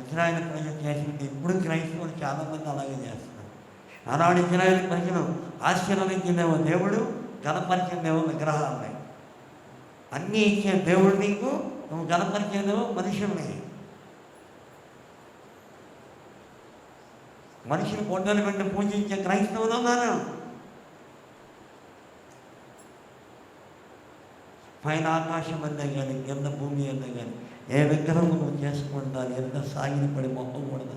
ఇజ్రాయేల్ ప్రజలు చేసింది ఇప్పుడు క్రైస్తవులు చాలామంది అలాగే చేస్తున్నారు. ఆనాడు ఇజ్రాయేల్ ప్రజలు ఆశీర్వదించిందేమో దేవుడు, గణపరిచిందేమో విగ్రహాలని. అన్నీ ఇచ్చే దేవుడు నీకు, నువ్వు గణపరిచేదేమో మనుషుల్ని. మనిషిని కొండలు పెట్టి పూజించే క్రైస్తవులు ఉన్నారు. పైన ఆకాశం అందే కానీ, కింద భూమి అందే కానీ, ఏ విగ్రహం నువ్వు చేసుకుంటాను, ఎంత సాగిని పడి మొక్కకూడదు.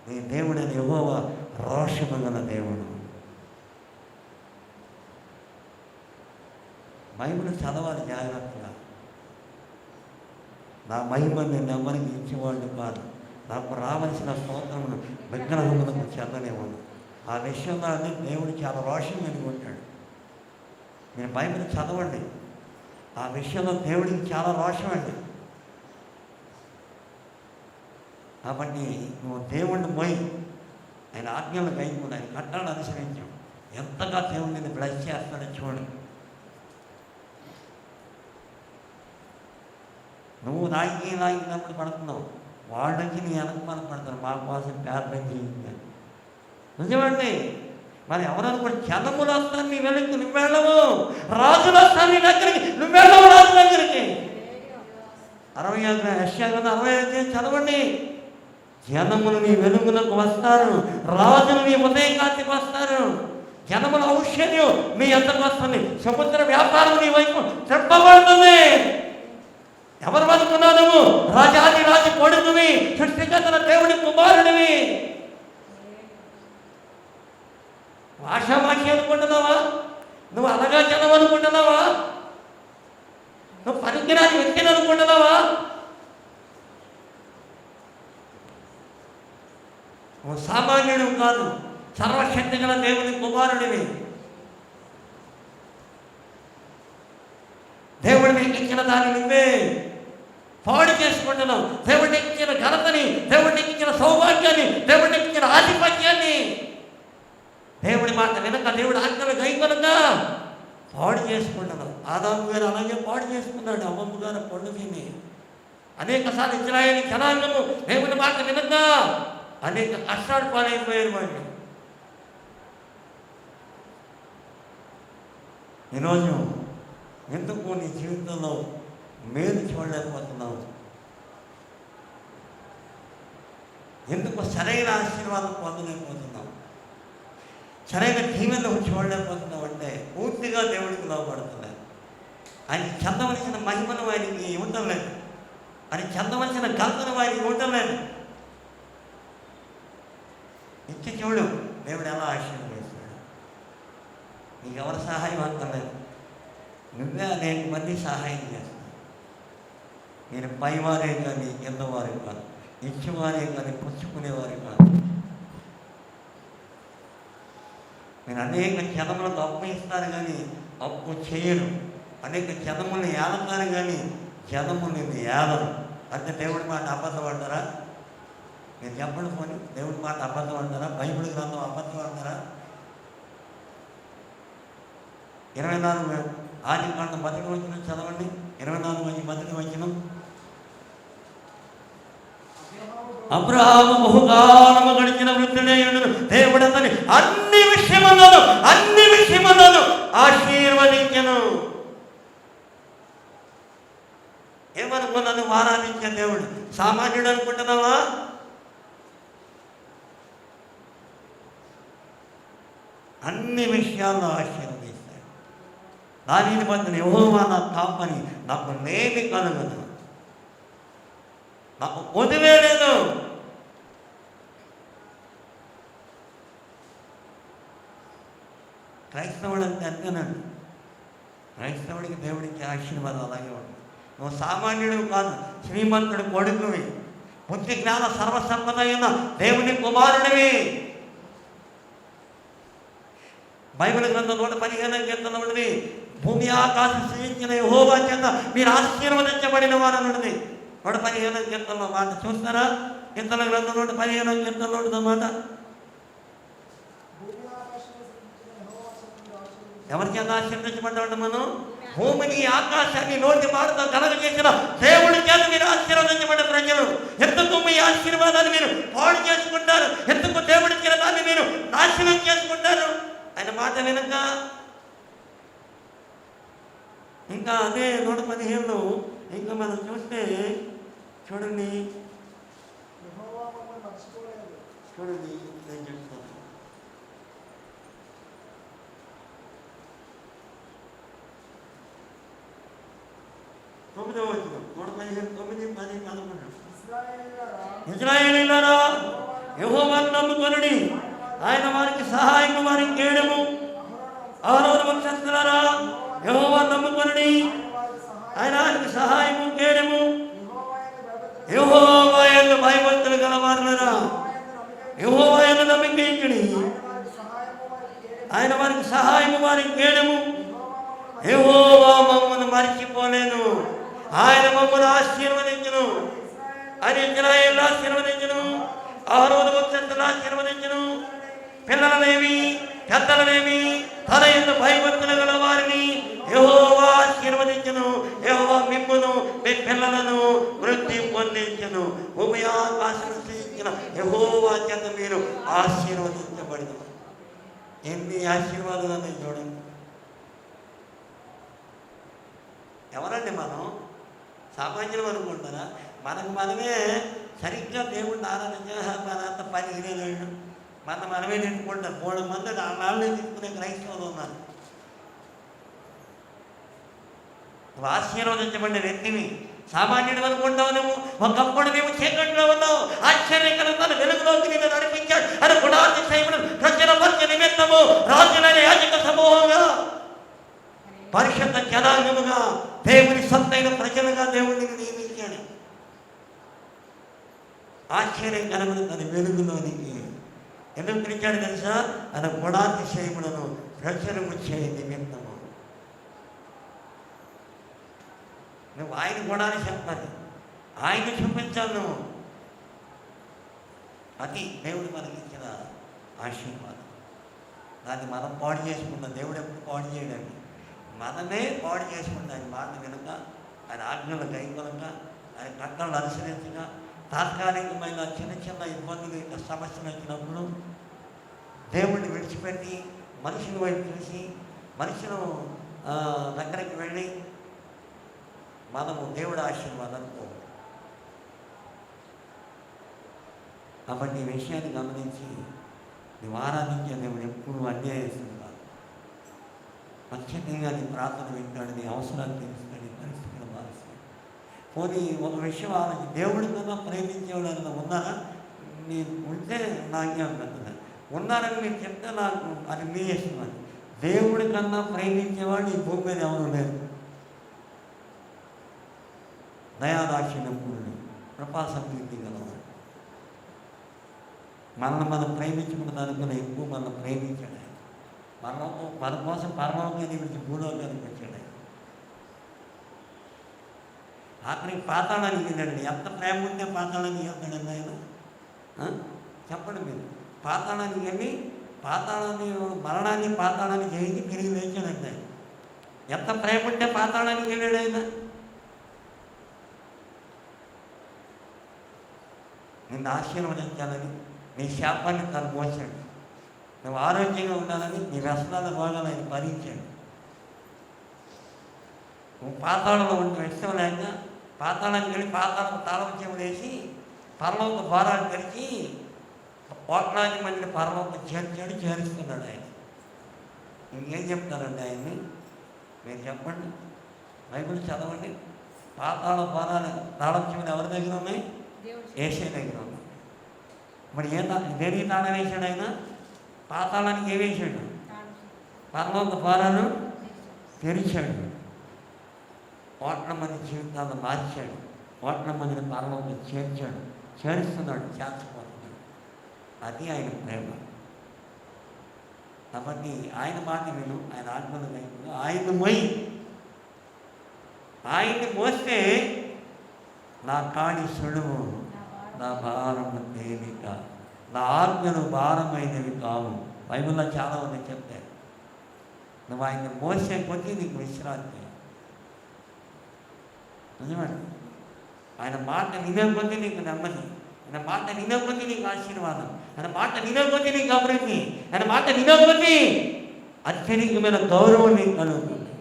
నీ దేవుడని యెహోవా రోషము గల దేవుడు. బైబిల్ చదవాలి జాగ్రత్తగా. నా మహిమను నేను ఎవరికి ఇచ్చేవాళ్ళు కాదు. నాకు రావాల్సిన స్తోత్రమును విగ్రహములకు చెందనేవాడు. ఆ విషయంలో దేవుడు చాలా రోషం కలిగి ఉంటాడు. మీరు బైబిల్ చదవండి. ఆ విషయంలో దేవుడికి చాలా రోషం అండి. కాబట్టి నువ్వు దేవుడిని పోయి ఆయన ఆజ్ఞలు గైకొని, ఆయన కట్టలను అనుసరించు. ఎంతగా దేవుడు నిన్ను బ్లెస్ చేస్తాడో చూడు. నువ్వు రాజకీయ నాయకులు పడుతున్నావు, వాళ్ళకి నీ వెనకమాల పడతారు, మా కోసం ప్రార్థన చేయింది. నిజమండి. మరి ఎవరనుకోండి, జనములు వస్తాను నీ వెనక్కి నువ్వు వెళ్ళవు, రాజులు వస్తాను నీ దగ్గరికి నువ్వు వెళ్ళవు, రాజు దగ్గరికి. 65 యెషయా 65 చదవండి. జనములు నీ వెలుగులకు వస్తారు, రాజులు నీ ఉదయకాంతికి వస్తారు, జనముల ఔషధ్యం మీ ఎంతకు వస్తుంది, సముద్ర వ్యాపారం నీ వైపు చెప్పబడుతుంది. ఎవరు బతుకున్నావు నువ్వు? రాజాది రాజు కొడుకువి, సృష్టికర్త దేవుడి కుమారుడివి. ఆషామాషి అనుకుంటున్నావా? నువ్వు అనగా జనం అనుకుంటున్నావా? నువ్వు పనికిరాని వ్యక్తిని అనుకుంటున్నావా? నువ్వు సామాన్యుడు కాదు, సర్వశక్తి గల దేవుని కుమారుడివి. దేవుడు నీకు ఇచ్చిన దాన్ని నువ్వే పాడు చేసుకుంటున్నావు. దేవుడు నీకు ఇచ్చిన ఘనతని, దేవుడు నీకు ఇచ్చిన సౌభాగ్యాన్ని, దేవుడు నీకు ఇచ్చిన ఆధిపత్యాన్ని, దేవుడి మాట వినక, దేవుడు ఆజ్ఞలు గైకొనక పాడు చేసుకుంటున్నావు. ఆదాము గారు అలాగే పాడు చేసుకున్నాడు. అమ్మమ్మ గారు పళ్ళు తిని అనేక సార్లు ఇజ్రాయేలు జనాంగము దేవుడి మాట వినక అనేక కష్టాలు పాలైపోయారు. వాళ్ళు ఈరోజు ఎందుకు నీ జీవితంలో మేలు చూడలేకపోతున్నావు? ఎందుకు సరైన ఆశీర్వాదం పొందలేకపోతున్నావు? సరైన జీవనం చూడలేకపోతున్నావు అంటే పూర్తిగా దేవుడికి లోపడుతున్నాయి. ఆయన చెందవలసిన మహిమను ఆయనకి ఇవ్వటం లేదు, ఆయన చెందవలసిన ఘనతను ఆయనకి ఇవ్వటం లేదు. ఇచ్చి చూడు దేవుడు ఎలా ఆశీర్వదిస్తాడు. నీకు ఎవరు సహాయం అంతలేదు, నువ్వే అనేక మంది సహాయం చేస్తావు. నేను పైవారే కానీ కిందవారే కాదు, ఇచ్చేవారే కానీ పుచ్చుకునేవారే కాదు. నేను అనేక జనములకు అప్పు ఇస్తాను కానీ అప్పు చేయను, అనేక జనములను ఏలతాను కానీ జనము నిన్ను ఏలరు. అంటే దేవుడి మాట అబద్ధం అంటారా? మీరు చెప్పండి పోనీ, దేవుడి మాట అబద్ధం అంటారా? బైబిల్ గ్రంథం అబద్ధం అంటారా? 24 ఆదికాండం 1వ వచనం చదవండి. 24 వచనం. అబ్రహాము బహుకాలము గడిచిన వృద్ధుడైనను దేవుడు అతని అన్ని విషయములను ఆశీర్వదించెను. ఏమనుకున్నాను? ఆరాధించే దేవుడు సామాన్యుడు అనుకుంటున్నావా? అన్ని విషయాల్లో ఆశీర్వదిస్తాడు. దానిని బట్టి యెహోవా నా కాపరి, నాకు లేమి కలుగదు, నాకు కొదువే లేదు. క్రైస్తవుడు అంటే అంతేనండి. క్రైస్తవుడికి దేవుడికి ఆశీర్వాదం అలాగే ఉంటుంది. నువ్వు సామాన్యుడు కాదు, శ్రీమంతుడు కొడుకువి, బుద్ధి జ్ఞాన సర్వసంపద అయిన దేవుని కుమారుడివి. బైబిల్ గ్రంథం 115 కీర్తన ఉన్నది, భూమి ఆకాశం సృజించిన యెహోవా చేత మీరు ఆశీర్వదించబడిన వారు ఉన్నది. 115 కీర్తనలో మాట చూస్తారా? కీర్తన గ్రంథం 115 కీర్తనలో ఉంటుంది మాట. ఎవరి చేత ఆశీర్వదించబడ్డాడు? మనం భూమిని ఆకాశాన్ని నోటి మాటతో కలగజేసిన దేవుడి చేత మీరు ఆశీర్వదించబడ్డ ప్రజలు. ఎందుకు మీ ఆశీర్వాదాన్ని మీరు పాడు చేసుకుంటారు? ఎందుకు దేవుడి దాన్ని మీరు నాశనం చేసుకుంటారు? ఆయన మాట వినక. ఇంకా అదే 115లో ఇంకా మనం చూస్తే చూడండి, నేను చెప్తాను. 9వ వచనం, 115, 9, 10, 11. ఇశ్రాయేలీయులారా, యెహోవాను నమ్ముకొనుడి, ఆయన వారికి సహాయము, వారికి కేడము. అహరోను వంశస్థులారా, యెహోవాను నమ్ముకొనుడి, ఆయన వారికి సహాయము, కేడము. యెహోవా యందు భయభక్తులు గలవారులారా, యెహోవా యందు నమ్మిక ఉంచుడి, ఆయన వారికి సహాయము, వారికి కేడము. యెహోవా మమ్మల్ని మరిచిపోలేను, ఆయన మమ్మల్ని ఆశీర్వదించును. ఆయన ఇశ్రాయేలును ఆశీర్వదించును, అహరోను వంశస్థులను ఆశీర్వదించును. పిల్లలనేమి పెద్దలనేమి తన యందు భయభక్తులు గల వారిని యెహోవా ఆశీర్వదించును. యెహోవా మిమ్మును మీ పిల్లలను వృద్ధి పొందించును. భూమి ఆకాశం సృజించిన యెహోవా చేత మీరు ఆశీర్వదించబడిన. ఎన్ని ఆశీర్వాదాలు చూడండి. ఎవరండి మనం? సామాన్యులు అనుకుంటారా? మనమే సరిగ్గా దేవుడిని ఆరాధించే పని వినేలేడు. మనమే తిట్టుకుంటాం. 3 మంది నాళ్ళే తిట్టుకునే క్రైస్తవులు ఉన్నారు. నువ్వు ఆశీర్వదించబడిన వ్యక్తివి, సామాన్యుడు అనుకుంటావు. నువ్వు ఒకప్పుడు నీవు చీకట్లో ఉన్నావు, ఆశ్చర్యకరంగా వెలుగులోకి నిన్ను నడిపించాడు. అని గుణాతిశయమును ప్రజల మధ్య నిమిత్తము రాజులైన యాజక సమూహంగా, పరిశుద్ధ జనాంగముగా, దేవుని సొంతైన ప్రజలుగా దేవుడిని నియమించాడు. ఆశ్చర్యకరమైన తన వెలుగులోనికి ఎందుకు పిలిచాడు తెలుసా? తన గుణాతిశయములను ప్రచురము చేయ నిమిత్తము. నువ్వు ఆయన గుణాన్ని చెప్పాలి, ఆయన చూపించాలి నువ్వు. అది దేవుడు మనకిచ్చిన ఆశీర్వాదం. దాన్ని మనం పాడు చేసుకున్నాం. దేవుడు ఎప్పుడు పాడు చేయడానికి, మనమే పాడు చేసుకున్నాం. ఆయన మాట వినక, ఆయన ఆజ్ఞలు కైకొనక, ఆయన కట్టలను అనుసరించక, తాత్కాలికమైన చిన్న ఇబ్బందులు, సమస్యలు వచ్చినప్పుడు దేవుడిని విడిచిపెట్టి మనుషుల వైపు చూసి మనుషులు దగ్గరికి వెళ్ళి మనము దేవుడి ఆశీర్వాదాన్ని పోవాలి. కాబట్టి ఈ విషయాన్ని గమనించి నువ్వు ఆరాధించే దేవుడు ఎప్పుడు అన్యాయస్తున్నా ఖచ్చితంగా నీ ప్రార్థన వింటాడు, నీ అవసరాలు తెలుస్తాడు, నీ పరిస్థితులు మారుస్తాడు. పోనీ ఒక విషయం ఆలోచించి, దేవుడి కన్నా ప్రేమించేవాడు ఉన్నారా? నేను ఉంటే నాకేం పెద్దదా ఉన్నారని మీరు చెప్తే నాకు అది మీ ఇష్టం. అది దేవుడి కన్నా ప్రేమించేవాడు ఈ భూమి మీద ఎవరు లేరు. దయాదాక్షిణ్యముడు, కృపాసంప్రీతి గలవాడు. మనం ప్రేమించుకున్న దానికన్నా ఎక్కువ మనం ప్రేమించాడు. మన కోసం పరలోకాన్ని విడిచి భూలోకానికి వచ్చాడు. అతనికి పాతాళానికి వెళ్ళాడు. ఎంత ప్రేమ ఉంటే పాతాళానికి వెళ్తాడండి ఆయన? చెప్పండి మీరు. పాతాళానికి వెళ్ళి మరణాన్ని పాతాళాన్ని జయించి తిరిగి లేచాడండి ఆయన. ఎంత ప్రేమ ఉంటే పాతాళానికి వెళ్ళాడు ఆయన? నిన్ను ఆశీర్వదించాలని నీ శాపాన్ని తను మోసాడు. నువ్వు ఆరోగ్యంగా ఉండాలని నీ వ్యసనాల రోగాలు ఆయన భరించాడు. నువ్వు పాతాళంలో ఉంటే ఇష్టం లేక పాతాళానికి వెళ్ళి పాతాళం తాళం చెవులు వేసి పరలోక ద్వారాలు తెరిచి 1,00,000 మందిని పరలోకం చేరుస్తున్నాడు ఆయన. ఇంకేం చెప్తారండి ఆయన్ని? మీరు చెప్పండి, బైబిల్ చదవండి. పాతాళ ద్వారాలు తాళం చెవులు ఎవరి దగ్గర ఉన్నాయి? యేసయ్య దగ్గర ఉన్నాయి. మరి దేనికి తాళం వేసాడు ఆయన? పాతాళానికి ఏం వేసాడు? పరలోక ద్వారాలు తెరిచాడు. 1,00,000 మంది జీవితాలను మార్చాడు. 1,00,000 మందిని పరలోకం చేరుస్తున్నాడు, చేర్చబోతున్నాడు. అది ఆయన ప్రేమ. కాబట్టి ఆయన మాట విను, ఆయన ఆత్మను వైపు ఆయన్ని మోస్తే నా కాడి సులువు, నా భారము తేలిక, నా ఆజ్ఞలు భారమైనవి కావు. బైబిల్లో చాలా ఉంది చెప్తారు. నువ్వు ఆయన్ని మోసే కొద్దీ నీకు విశ్రాంతి. నిజమండి. ఆయన మాట వినే కొద్దీ నీకు నెమ్మది, ఆయన మాట వినే కొద్దీ నీకు ఆశీర్వాదం, ఆయన మాట వినే కొద్దీ నీకు అభివృద్ధి, ఆయన మాట వినే కొద్దీ అత్యధికమైన గౌరవం నీకు కలుగుతుంది.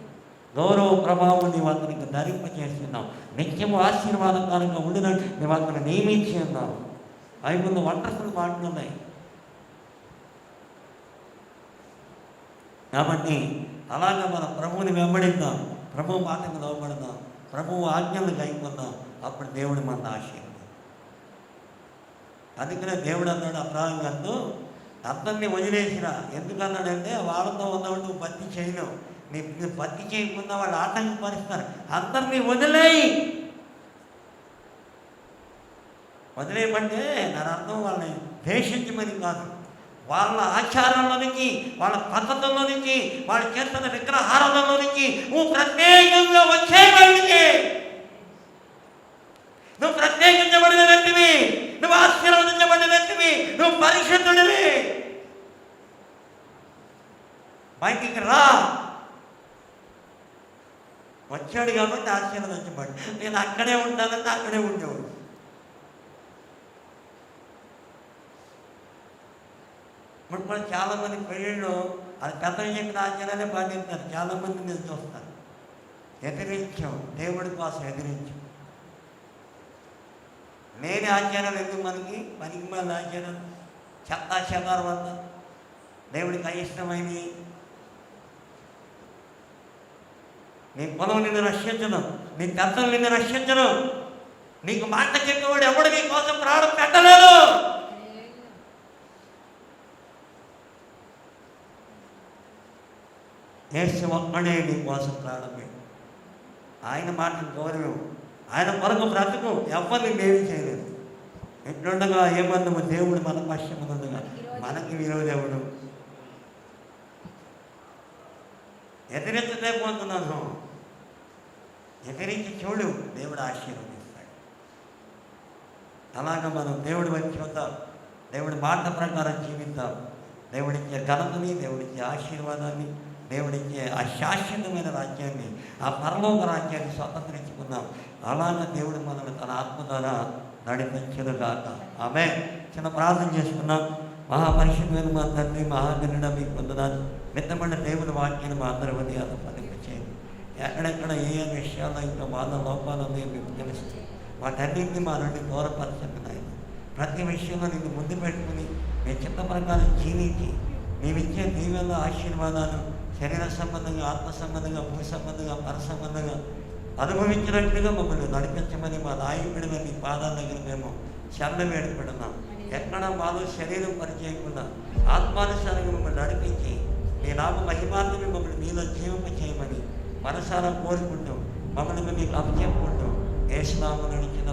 గౌరవ ప్రభావం నీవు అతనికి ధరింపచేస్తున్నావు. నిత్యము ఆశీర్వాదకరంగా ఉండినట్టు నువ్వు అతను నియమించి ఉన్నావు. బైబిల్లో వండర్ఫుల్ మాటలు ఉన్నాయి. కాబట్టి అలాగే మనం ప్రభువుని వెంబడిద్దాం, ప్రభువు మాటకు లోబడదాం, ప్రభువు ఆజ్ఞలు కైకొందాం. అప్పుడు దేవుడు మన ఆశీర్వాదం. అందుకనే దేవుడు అన్నాడు అబ్రాహాము గారితో, అతన్ని వదిలేసిరా. ఎందుకన్నాడంటే వాళ్ళతో ఉన్నవాడు నువ్వు భక్తి చేయలేవు, నీ భక్తి చేయకుండా వాళ్ళు ఆటంకపరుస్తారు. అందరినీ వదిలేయమంటే దాని అర్థం వాళ్ళని ద్వేషించమని కాదు. వాళ్ళ ఆచారంలో నుంచి, వాళ్ళ పద్ధతుల్లో నుంచి, వాళ్ళు చేస్తున్న విగ్రహారాలలో నుంచి నువ్వు ప్రత్యేకంగా వచ్చే బయటికి. నువ్వు ప్రత్యేకించబడిన వ్యక్తివి, నువ్వు ఆశీర్వదించబడిన వ్యక్తివి, నువ్వు పరిశుద్ధుడివి. బయటికి రా. వచ్చాడు కాబట్టి ఆశీర్వదించబడి. నేను అక్కడే ఉంటానంటే అక్కడే ఉండేవాడు. ఇప్పుడు చాలామంది పెళ్ళిళ్ళు అది పెద్దలు చెప్పిన ఆజ్ఞలనే పాటిస్తారు. చాలామంది నేను చూస్తాను. ఎదిరించాం, దేవుడి కోసం ఎదిరించాం. లేని ఆచారాలు ఎందుకు మనకి? పనికి మన ఆచారాలు చెత్తాచారాల వల్ల దేవుడికి అయిష్టమైనవి. నీ పొలం నిన్ను రక్షించను, నీ పెద్దలు నిన్ను రక్షించను. నీకు మాట చెప్పేవాడు ఎవడు నీ కోసం ప్రాణం పెట్టలేదు. యేసు ఒక్కడే నీ కోసం ప్రాణం పెట్టు. ఆయన మాటను గౌరవం, ఆయన కొరకు బ్రతుకు. ఎవరిని మేలు చేయలేదు. ఎట్లుండగా ఏమన్నాము? దేవుడు మన పశ్చిమగా మనకి విరోధేవుడు. ఎదిరించలేకపోతున్నాను. ఎదిరించి చూడు, దేవుడు ఆశీర్వదిస్తాడు. అలాగా మనం దేవుడి వైపు చూద్దాం, దేవుడి మాట ప్రకారం జీవిద్దాం. దేవుడిచ్చే ఘనతని, దేవుడిచ్చే ఆశీర్వాదాన్ని, దేవుడిచ్చే ఆ శాశ్వతమైన రాజ్యాన్ని, ఆ పరలోక రాజ్యాన్ని స్వతంత్రించుకుందాం. అలాగే దేవుడు మనల్ని తన ఆత్మ ద్వారా నడిపించదుగాక. ఆమె చిన్న ప్రార్థన చేసుకున్నాం. మహాపరిశుద్ధమైన మా తండ్రి, మహాగణుడ మీకు పొందనాలు. మిత్తమైన దేవుని వాక్యాన్ని మా అందరి ఉదయాలు ఫలింపచేయండి. ఎక్కడెక్కడ ఏ విషయాల్లో ఇంకా బాధ లోపాలు ఉన్నాయో మీకు తెలుస్తుంది. వాటన్నింటినీ మా నుండి దూరపరచండి నాయన. ప్రతి విషయంలో నిన్ను ముందు పెట్టుకుని మీ చిత్త ప్రకారం జీవించి నీవిచ్చే దీవెనల ఆశీర్వాదాలు శరీర సంబంధంగా, ఆత్మ సంబంధంగా, భూ సంబంధంగా, పర సంబంధంగా అనుభవించినట్లుగా మమ్మల్ని నడిపించమని మా నాయకుడిగా మీ పాదాల దగ్గర మేము శరణం వేడుకుంటున్నాం. ఎక్కడ మాలో శరీరం పనిచేయకుండా ఆత్మానుసారంగా మమ్మల్ని నడిపించి మీ నామ మహిమాన్ని మమ్మల్ని మీలో జీవింప చేయమని మనసారా కోరుకుంటూ మమ్మల్ని మీకు అప్పచెప్పుకుంటూ యేసు నామములో నడిచిన